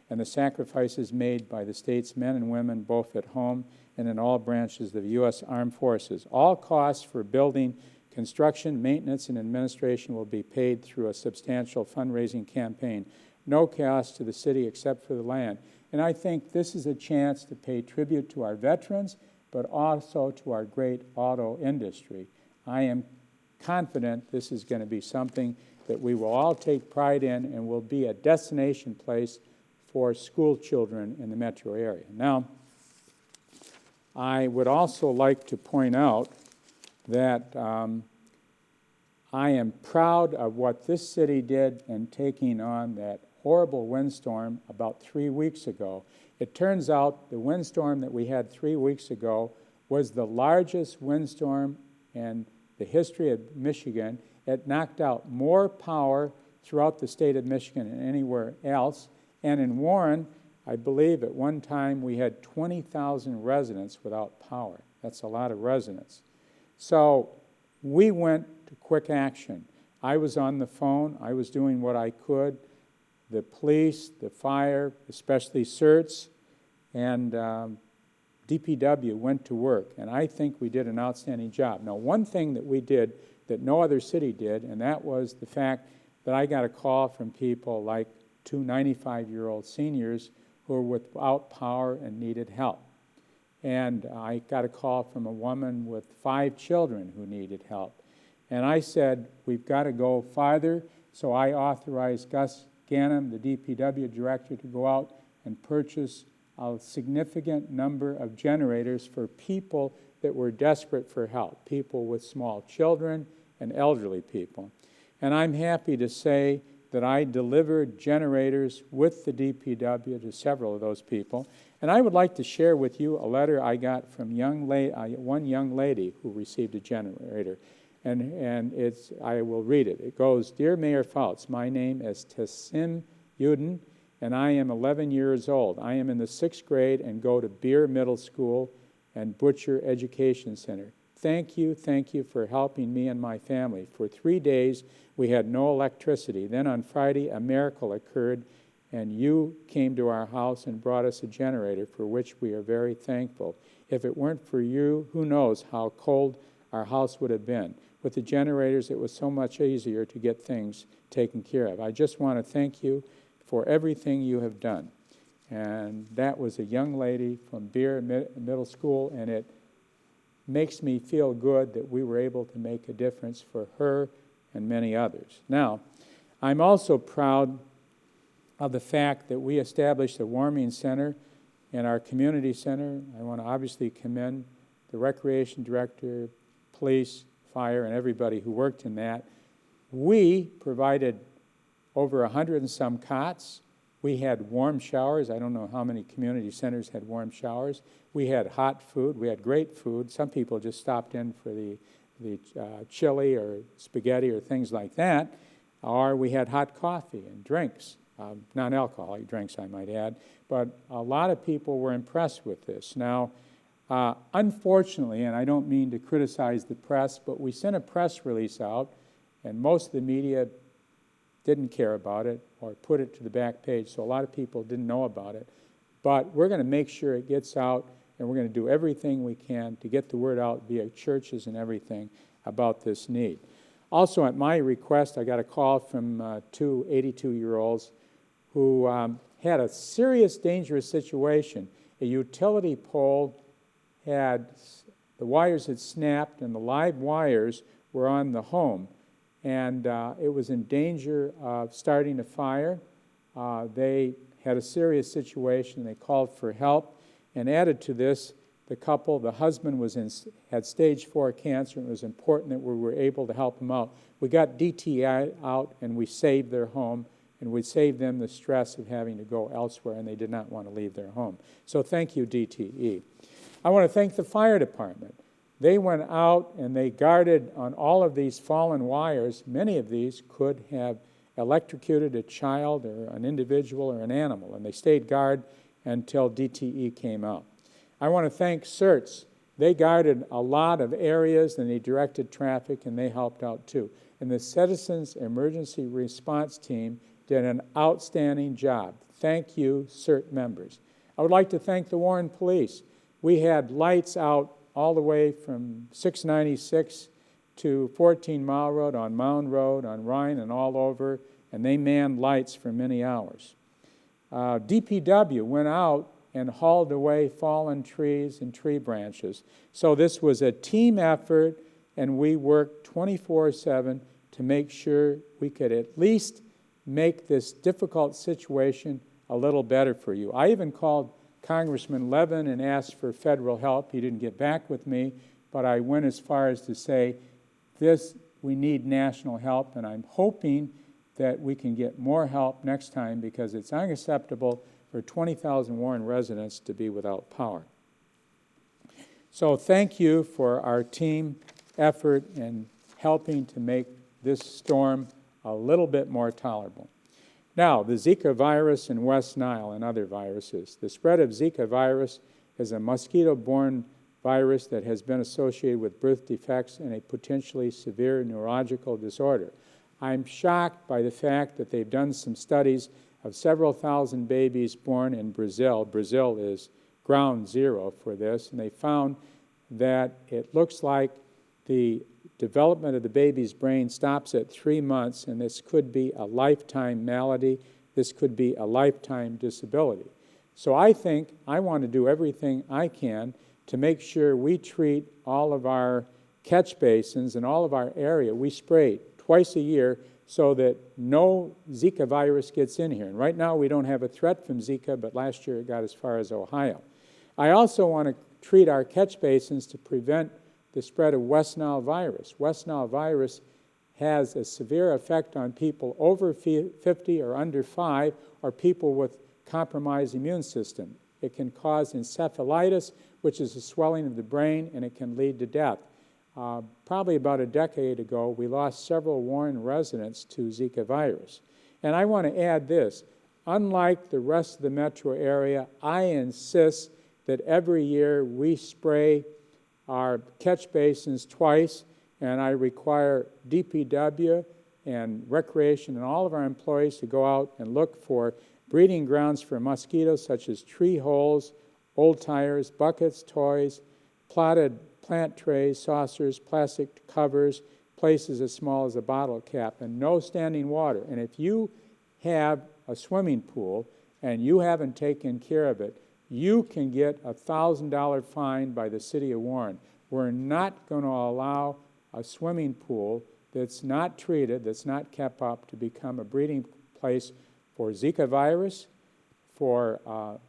and the sacrifices made by the state's men and women both at home and in all branches of the U.S. Armed Forces. All costs for building, construction, maintenance, and administration will be paid through a substantial fundraising campaign. No cost to the city except for the land. And I think this is a chance to pay tribute to our veterans, but also to our great auto industry. I am confident this is going to be something that we will all take pride in and will be a destination place for school children in the metro area. Now, I would also like to point out that I am proud of what this city did in taking on that horrible windstorm about 3 weeks ago. It turns out the windstorm that we had 3 weeks ago was the largest windstorm in the history of Michigan. It knocked out more power throughout the state of Michigan than anywhere else. And in Warren, I believe at one time we had 20,000 residents without power. That's a lot of residents. So we went to quick action. I was on the phone. I was doing what I could. The police, the fire, especially CERTS, and DPW went to work, and I think we did an outstanding job. Now, one thing that we did that no other city did, and that was the fact that I got a call from people like 2 95-year-old seniors who were without power and needed help. And I got a call from a woman with 5 children who needed help. And I said, we've got to go farther, so I authorized Gus Ganem, the DPW director, to go out and purchase a significant number of generators for people that were desperate for help, people with small children and elderly people. And I'm happy to say that I delivered generators with the DPW to several of those people. And I would like to share with you a letter I got from one young lady who received a generator. And I will read it. It goes, Dear Mayor Fouts, my name is Tassim Uden, and I am 11 years old. I am in the 6th grade and go to Beer Middle School and Butcher Education Center. Thank you for helping me and my family. For 3 days, we had no electricity. Then on Friday, a miracle occurred, and you came to our house and brought us a generator, for which we are very thankful. If it weren't for you, who knows how cold our house would have been. With the generators, it was so much easier to get things taken care of. I just want to thank you for everything you have done. And that was a young lady from Beer Middle School, and it makes me feel good that we were able to make a difference for her and many others. Now, I'm also proud of the fact that we established a warming center in our community center. I want to obviously commend the recreation director, police, fire, and everybody who worked in that. We provided over 100 and some cots. We had warm showers. I don't know how many community centers had warm showers. We had hot food. We had great food. Some people just stopped in for the chili or spaghetti or things like that. Or we had hot coffee and drinks, non-alcoholic drinks, I might add. But a lot of people were impressed with this. Now, unfortunately, and I don't mean to criticize the press, but we sent a press release out, and most of the media didn't care about it or put it to the back page, so a lot of people didn't know about it. But we're going to make sure it gets out, and we're going to do everything we can to get the word out via churches and everything about this need. Also, at my request, I got a call from 2 82-year-olds who had a serious, dangerous situation. A utility pole the wires had snapped, and the live wires were on the home. And it was in danger of starting a fire. They had a serious situation. They called for help. And added to this, the husband had stage 4 cancer, and it was important that we were able to help him out. We got DTE out, and we saved their home, and we saved them the stress of having to go elsewhere, and they did not want to leave their home. So thank you, DTE. I want to thank the fire department. They went out and they guarded on all of these fallen wires. Many of these could have electrocuted a child or an individual or an animal, and they stayed guard until DTE came out. I want to thank CERTS They guarded a lot of areas, and they directed traffic, and they helped out too. And the Citizens Emergency Response Team did an outstanding job. Thank you, CERT members. I would like to thank the Warren Police. We had lights out all the way from 696 to 14 Mile Road, on Mound Road, on Rhine, and all over, and they manned lights for many hours. DPW went out and hauled away fallen trees and tree branches. So this was a team effort, and we worked 24/7 to make sure we could at least make this difficult situation a little better for you. I even called Congressman Levin and asked for federal help. He didn't get back with me, but I went as far as to say, we need national help, and I'm hoping that we can get more help next time, because it's unacceptable for 20,000 Warren residents to be without power. So thank you for our team effort in helping to make this storm a little bit more tolerable. Now, the Zika virus in West Nile and other viruses. The spread of Zika virus is a mosquito-borne virus that has been associated with birth defects and a potentially severe neurological disorder. I'm shocked by the fact that they've done some studies of several thousand babies born in Brazil. Brazil is ground zero for this, and they found that it looks like the development of the baby's brain stops at 3 months, and this could be a lifetime malady. This could be a lifetime disability. So I think I want to do everything I can to make sure we treat all of our catch basins and all of our area. We spray twice a year so that no Zika virus gets in here. And right now we don't have a threat from Zika, but last year it got as far as Ohio. I also want to treat our catch basins to prevent the spread of West Nile virus. West Nile virus has a severe effect on people over 50 or under 5, or people with compromised immune system. It can cause encephalitis, which is a swelling of the brain, and it can lead to death. Probably about a decade ago, we lost several Warren residents to Zika virus. And I want to add this. Unlike the rest of the metro area, I insist that every year we spray our catch basins twice, and I require DPW and Recreation and all of our employees to go out and look for breeding grounds for mosquitoes such as tree holes, old tires, buckets, toys, plotted plant trays, saucers, plastic covers, places as small as a bottle cap, and no standing water. And if you have a swimming pool and you haven't taken care of it, you can get a $1,000 fine by the city of Warren. We're not going to allow a swimming pool that's not treated, that's not kept up, to become a breeding place for Zika virus, for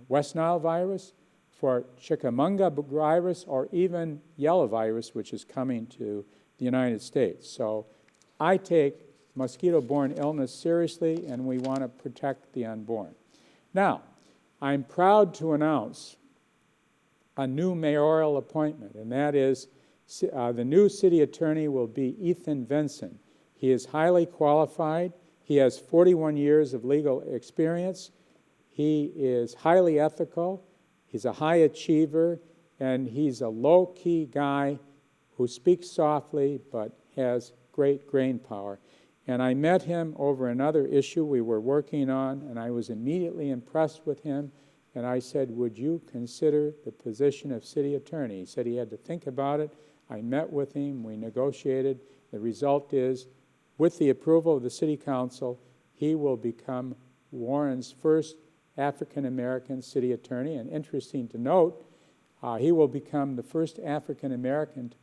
West Nile virus, for Chickamauga virus, or even yellow virus, which is coming to the United States. So I take mosquito-borne illness seriously, and we want to protect the unborn. Now, I'm proud to announce a new mayoral appointment, and that is the new city attorney will be Ethan Vinson. He is highly qualified. He has 41 years of legal experience. He is highly ethical. He's a high achiever, and he's a low-key guy who speaks softly but has great brain power. And I met him over another issue we were working on, and I was immediately impressed with him. And I said, would you consider the position of city attorney? He said he had to think about it. I met with him. We negotiated. The result is, with the approval of the city council, he will become Warren's first African-American city attorney. And interesting to note, he will become the first African-American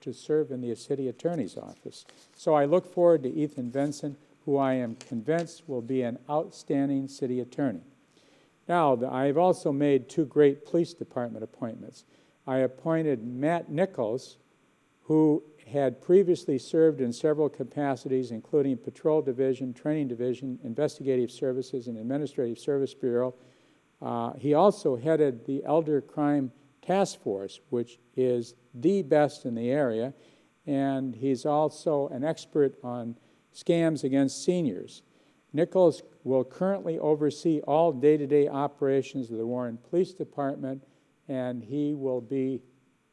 to serve in the city attorney's office. So I look forward to Ethan Vinson, who I am convinced will be an outstanding city attorney. Now, I've also made 2 great police department appointments. I appointed Matt Nichols, who had previously served in several capacities, including Patrol Division, Training Division, Investigative Services, and Administrative Service Bureau. He also headed the Elder Crime Task Force, which is the best in the area, and he's also an expert on scams against seniors. Nichols will currently oversee all day-to-day operations of the Warren Police Department, and he will be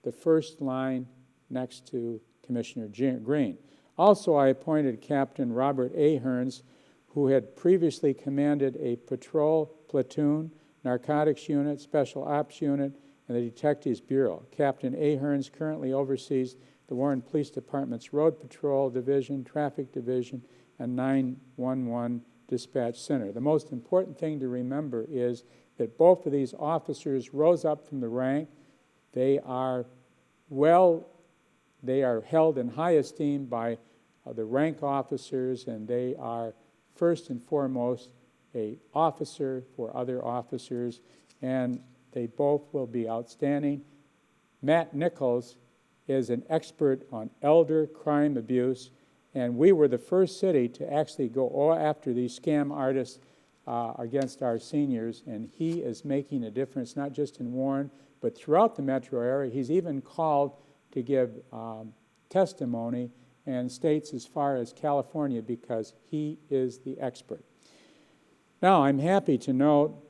the first line next to Commissioner Green. Also, I appointed Captain Robert Ahearns, who had previously commanded a patrol platoon, narcotics unit, special ops unit, and the Detectives Bureau. Captain Ahearns currently oversees the Warren Police Department's Road Patrol Division, Traffic Division, and 911 Dispatch Center. The most important thing to remember is that both of these officers rose up from the rank. They are held in high esteem by the rank officers, and they are first and foremost an officer for other officers, and they both will be outstanding. Matt Nichols is an expert on elder crime abuse, and we were the first city to actually go after these scam artists against our seniors, and he is making a difference not just in Warren, but throughout the metro area. He's even called to give testimony and states as far as California because he is the expert. Now, I'm happy to note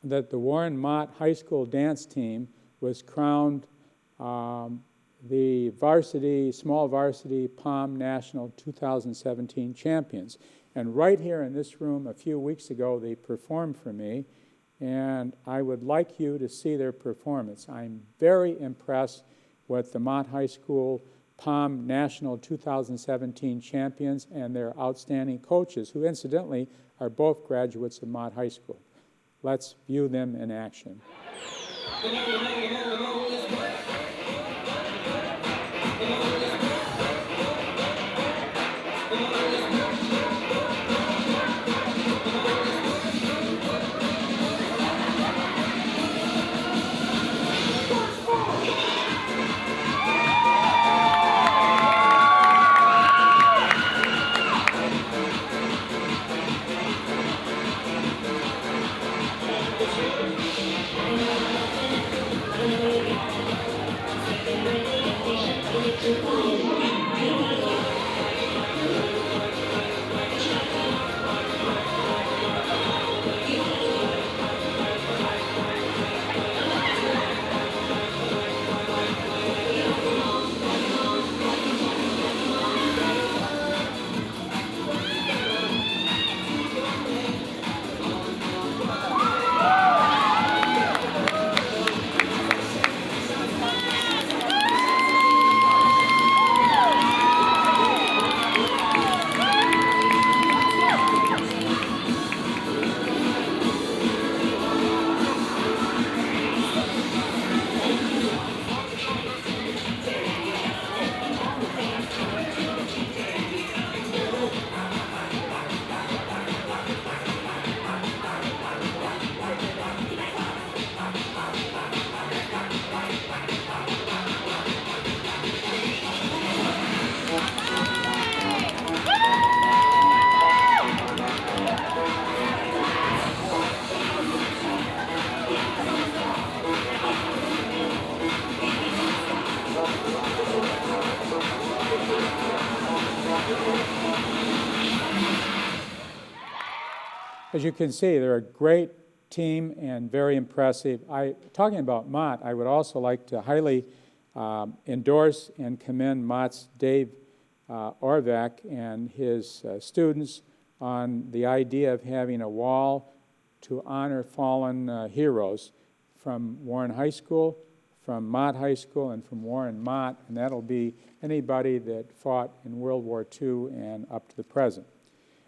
that the Warren Mott High School dance team was crowned the small varsity Palm National 2017 champions. And right here in this room a few weeks ago, they performed for me, and I would like you to see their performance. I'm very impressed with the Mott High School Palm National 2017 champions and their outstanding coaches, who incidentally are both graduates of Mott High School. Let's view them in action. As you can see, they're a great team and very impressive. Talking about Mott, I would also like to highly endorse and commend Mott's Dave Orvac and his students on the idea of having a wall to honor fallen heroes from Warren High School, from Mott High School, and from Warren Mott, and that'll be anybody that fought in World War II and up to the present.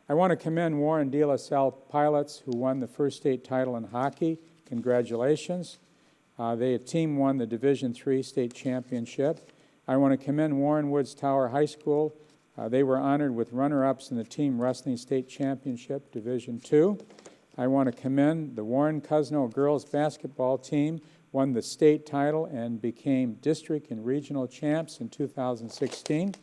I want to commend Warren De La Salle Pilots, who won the first state title in hockey. Congratulations. The team won the Division III state championship. I want to commend Warren Woods Tower High School. They were honored with runner-ups in the team wrestling state championship, Division II. I want to commend the Warren Cousino girls basketball team, won the state title and became district and regional champs in 2016.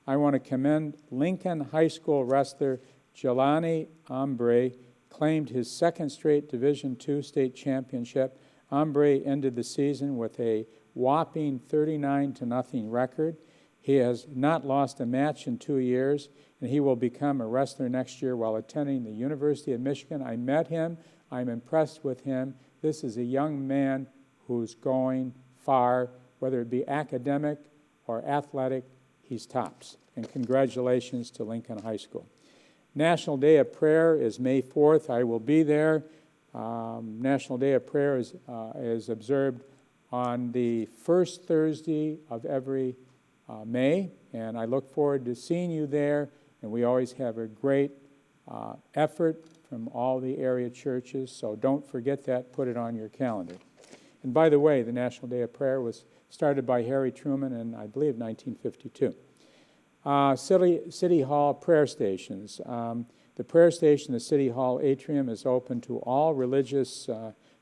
I want to commend Lincoln High School wrestler Jelani Ombre, claimed his second straight Division II state championship. Ombre ended the season with a whopping 39-0 record. He has not lost a match in 2 years, and he will become a wrestler next year while attending the University of Michigan. I met him. I'm impressed with him. This is a young man who's going far, whether it be academic or athletic, he's tops. And congratulations to Lincoln High School. National Day of Prayer is May 4th. I will be there. National Day of Prayer is observed on the first Thursday of every May, and I look forward to seeing you there. And we always have a great effort from all the area churches, so don't forget that. Put it on your calendar. And by the way, the National Day of Prayer was started by Harry Truman in, I believe, 1952. City Hall prayer stations. The prayer station in the City Hall atrium is open to all religious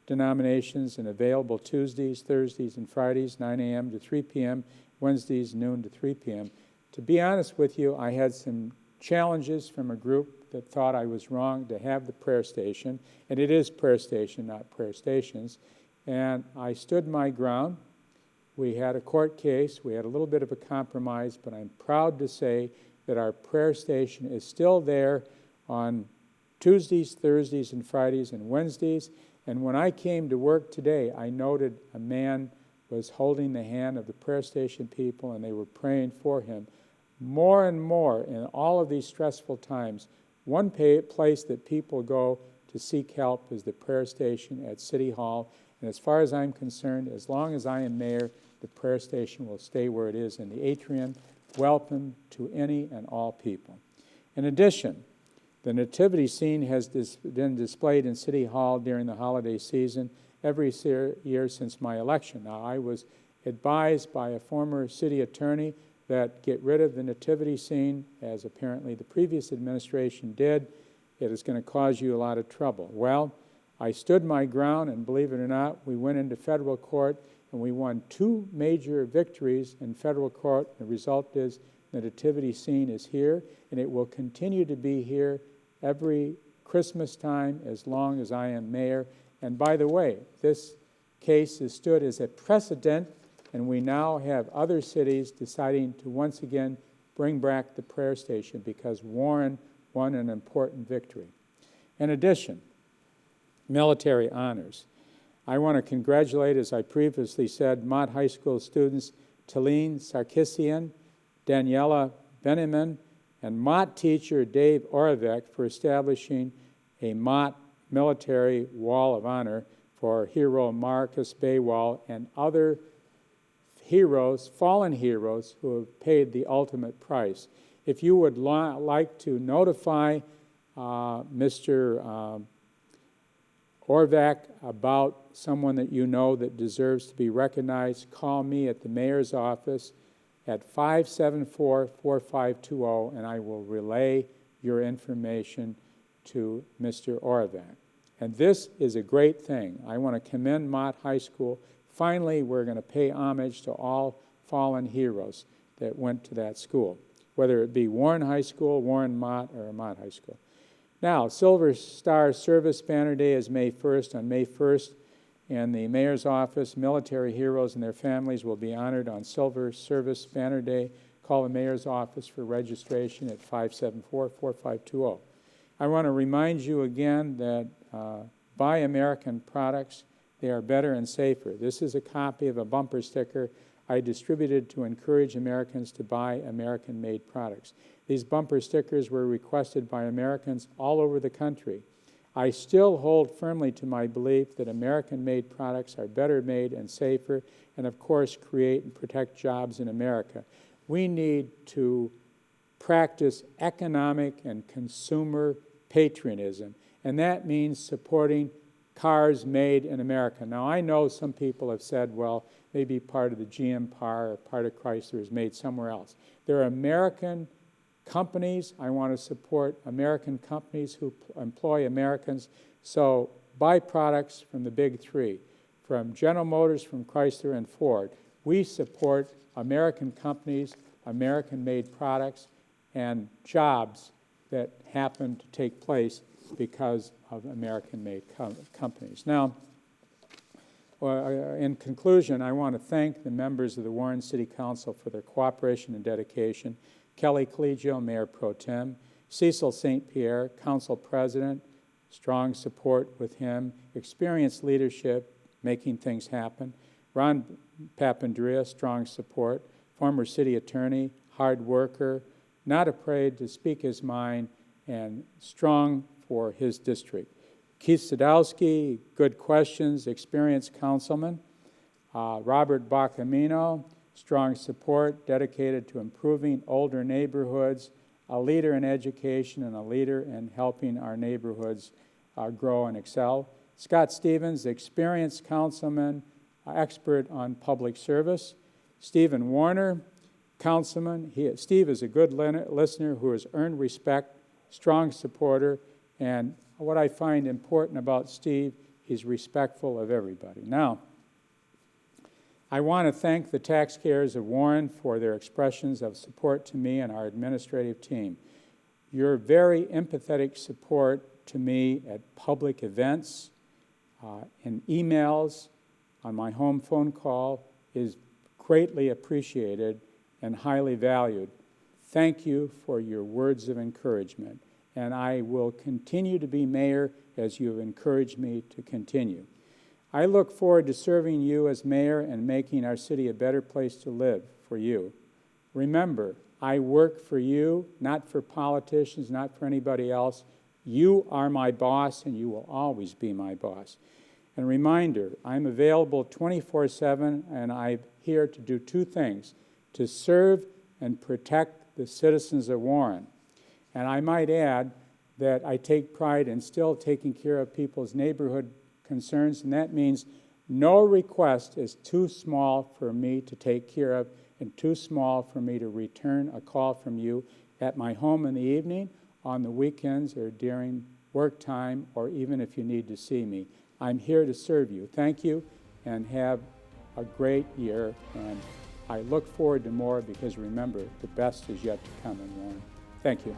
denominations and available Tuesdays, Thursdays, and Fridays, 9 a.m. to 3 p.m., Wednesdays, noon to 3 p.m. To be honest with you, I had some challenges from a group that thought I was wrong to have the prayer station, and it is prayer station, not prayer stations, and I stood my ground. We had a court case. We had a little bit of a compromise, but I'm proud to say that our prayer station is still there on Tuesdays, Thursdays, and Fridays, and Wednesdays. And when I came to work today, I noted a man was holding the hand of the prayer station people, and they were praying for him. More and more, in all of these stressful times, one place that people go to seek help is the prayer station at City Hall. And as far as I'm concerned, as long as I am mayor, the prayer station will stay where it is in the atrium. Welcome to any and all people. In addition, the nativity scene has been displayed in City Hall during the holiday season every year since my election. Now, I was advised by a former city attorney that get rid of the nativity scene, as apparently the previous administration did. It is going to cause you a lot of trouble. Well, I stood my ground, and believe it or not, we went into federal court, and we won 2 major victories in federal court. The result is the nativity scene is here, and it will continue to be here every Christmas time as long as I am mayor. And by the way, this case has stood as a precedent, and we now have other cities deciding to once again bring back the prayer station because Warren won an important victory. In addition, military honors. I want to congratulate, as I previously said, Mott High School students Talene Sarkissian, Daniela Beneman, and Mott teacher Dave Oravec for establishing a Mott Military Wall of Honor for hero Marcus Baywall and other heroes, fallen heroes, who have paid the ultimate price. If you would like to notify Mr. Orvac about someone that you know that deserves to be recognized, call me at the mayor's office at 574-4520, and I will relay your information to Mr. Orvac. And this is a great thing. I want to commend Mott High School. Finally, we're going to pay homage to all fallen heroes that went to that school, whether it be Warren High School, Warren Mott, or Mott High School. Now, Silver Star Service Banner Day is May 1st. On May 1st, in the mayor's office, military heroes and their families will be honored on Silver Service Banner Day. Call the mayor's office for registration at 574-4520. I want to remind you again that buy American products. They are better and safer. This is a copy of a bumper sticker I distributed to encourage Americans to buy American-made products. These bumper stickers were requested by Americans all over the country. I still hold firmly to my belief that American-made products are better made and safer, and of course create and protect jobs in America. We need to practice economic and consumer patriotism, and that means supporting cars made in America. Now, I know some people have said, well, maybe part of the GM car or part of Chrysler is made somewhere else. There are American companies. I want to support American companies who employ Americans. So buy products from the big three, from General Motors, from Chrysler, and Ford. We support American companies, American-made products, and jobs that happen to take place because of American-made companies. Now, in conclusion, I want to thank the members of the Warren City Council for their cooperation and dedication. Kelly Collegio, Mayor Pro Tem, Cecil St. Pierre, Council President, strong support with him, experienced leadership, making things happen. Ron Papandrea, strong support. Former city attorney, hard worker, not afraid to speak his mind, and strong for his district. Keith Sadowski, good questions, experienced councilman. Robert Bacamino, strong support, dedicated to improving older neighborhoods, a leader in education and a leader in helping our neighborhoods grow and excel. Scott Stevens, experienced councilman, expert on public service. Stephen Warner, councilman. Steve is a good listener who has earned respect, strong supporter, and what I find important about Steve, he's respectful of everybody. Now, I want to thank the taxpayers of Warren for their expressions of support to me and our administrative team. Your very empathetic support to me at public events, in emails, on my home phone call is greatly appreciated and highly valued. Thank you for your words of encouragement, and I will continue to be mayor as you have encouraged me to continue. I look forward to serving you as mayor and making our city a better place to live for you. Remember, I work for you, not for politicians, not for anybody else. You are my boss, and you will always be my boss. And reminder, I'm available 24/7, and I'm here to do two things, to serve and protect the citizens of Warren. And I might add that I take pride in still taking care of people's neighborhood concerns, and that means no request is too small for me to take care of and too small for me to return a call from you at my home in the evening, on the weekends, or during work time, or even if you need to see me. I'm here to serve you. Thank you, and have a great year, and I look forward to more, because remember, the best is yet to come in Warren. Thank you.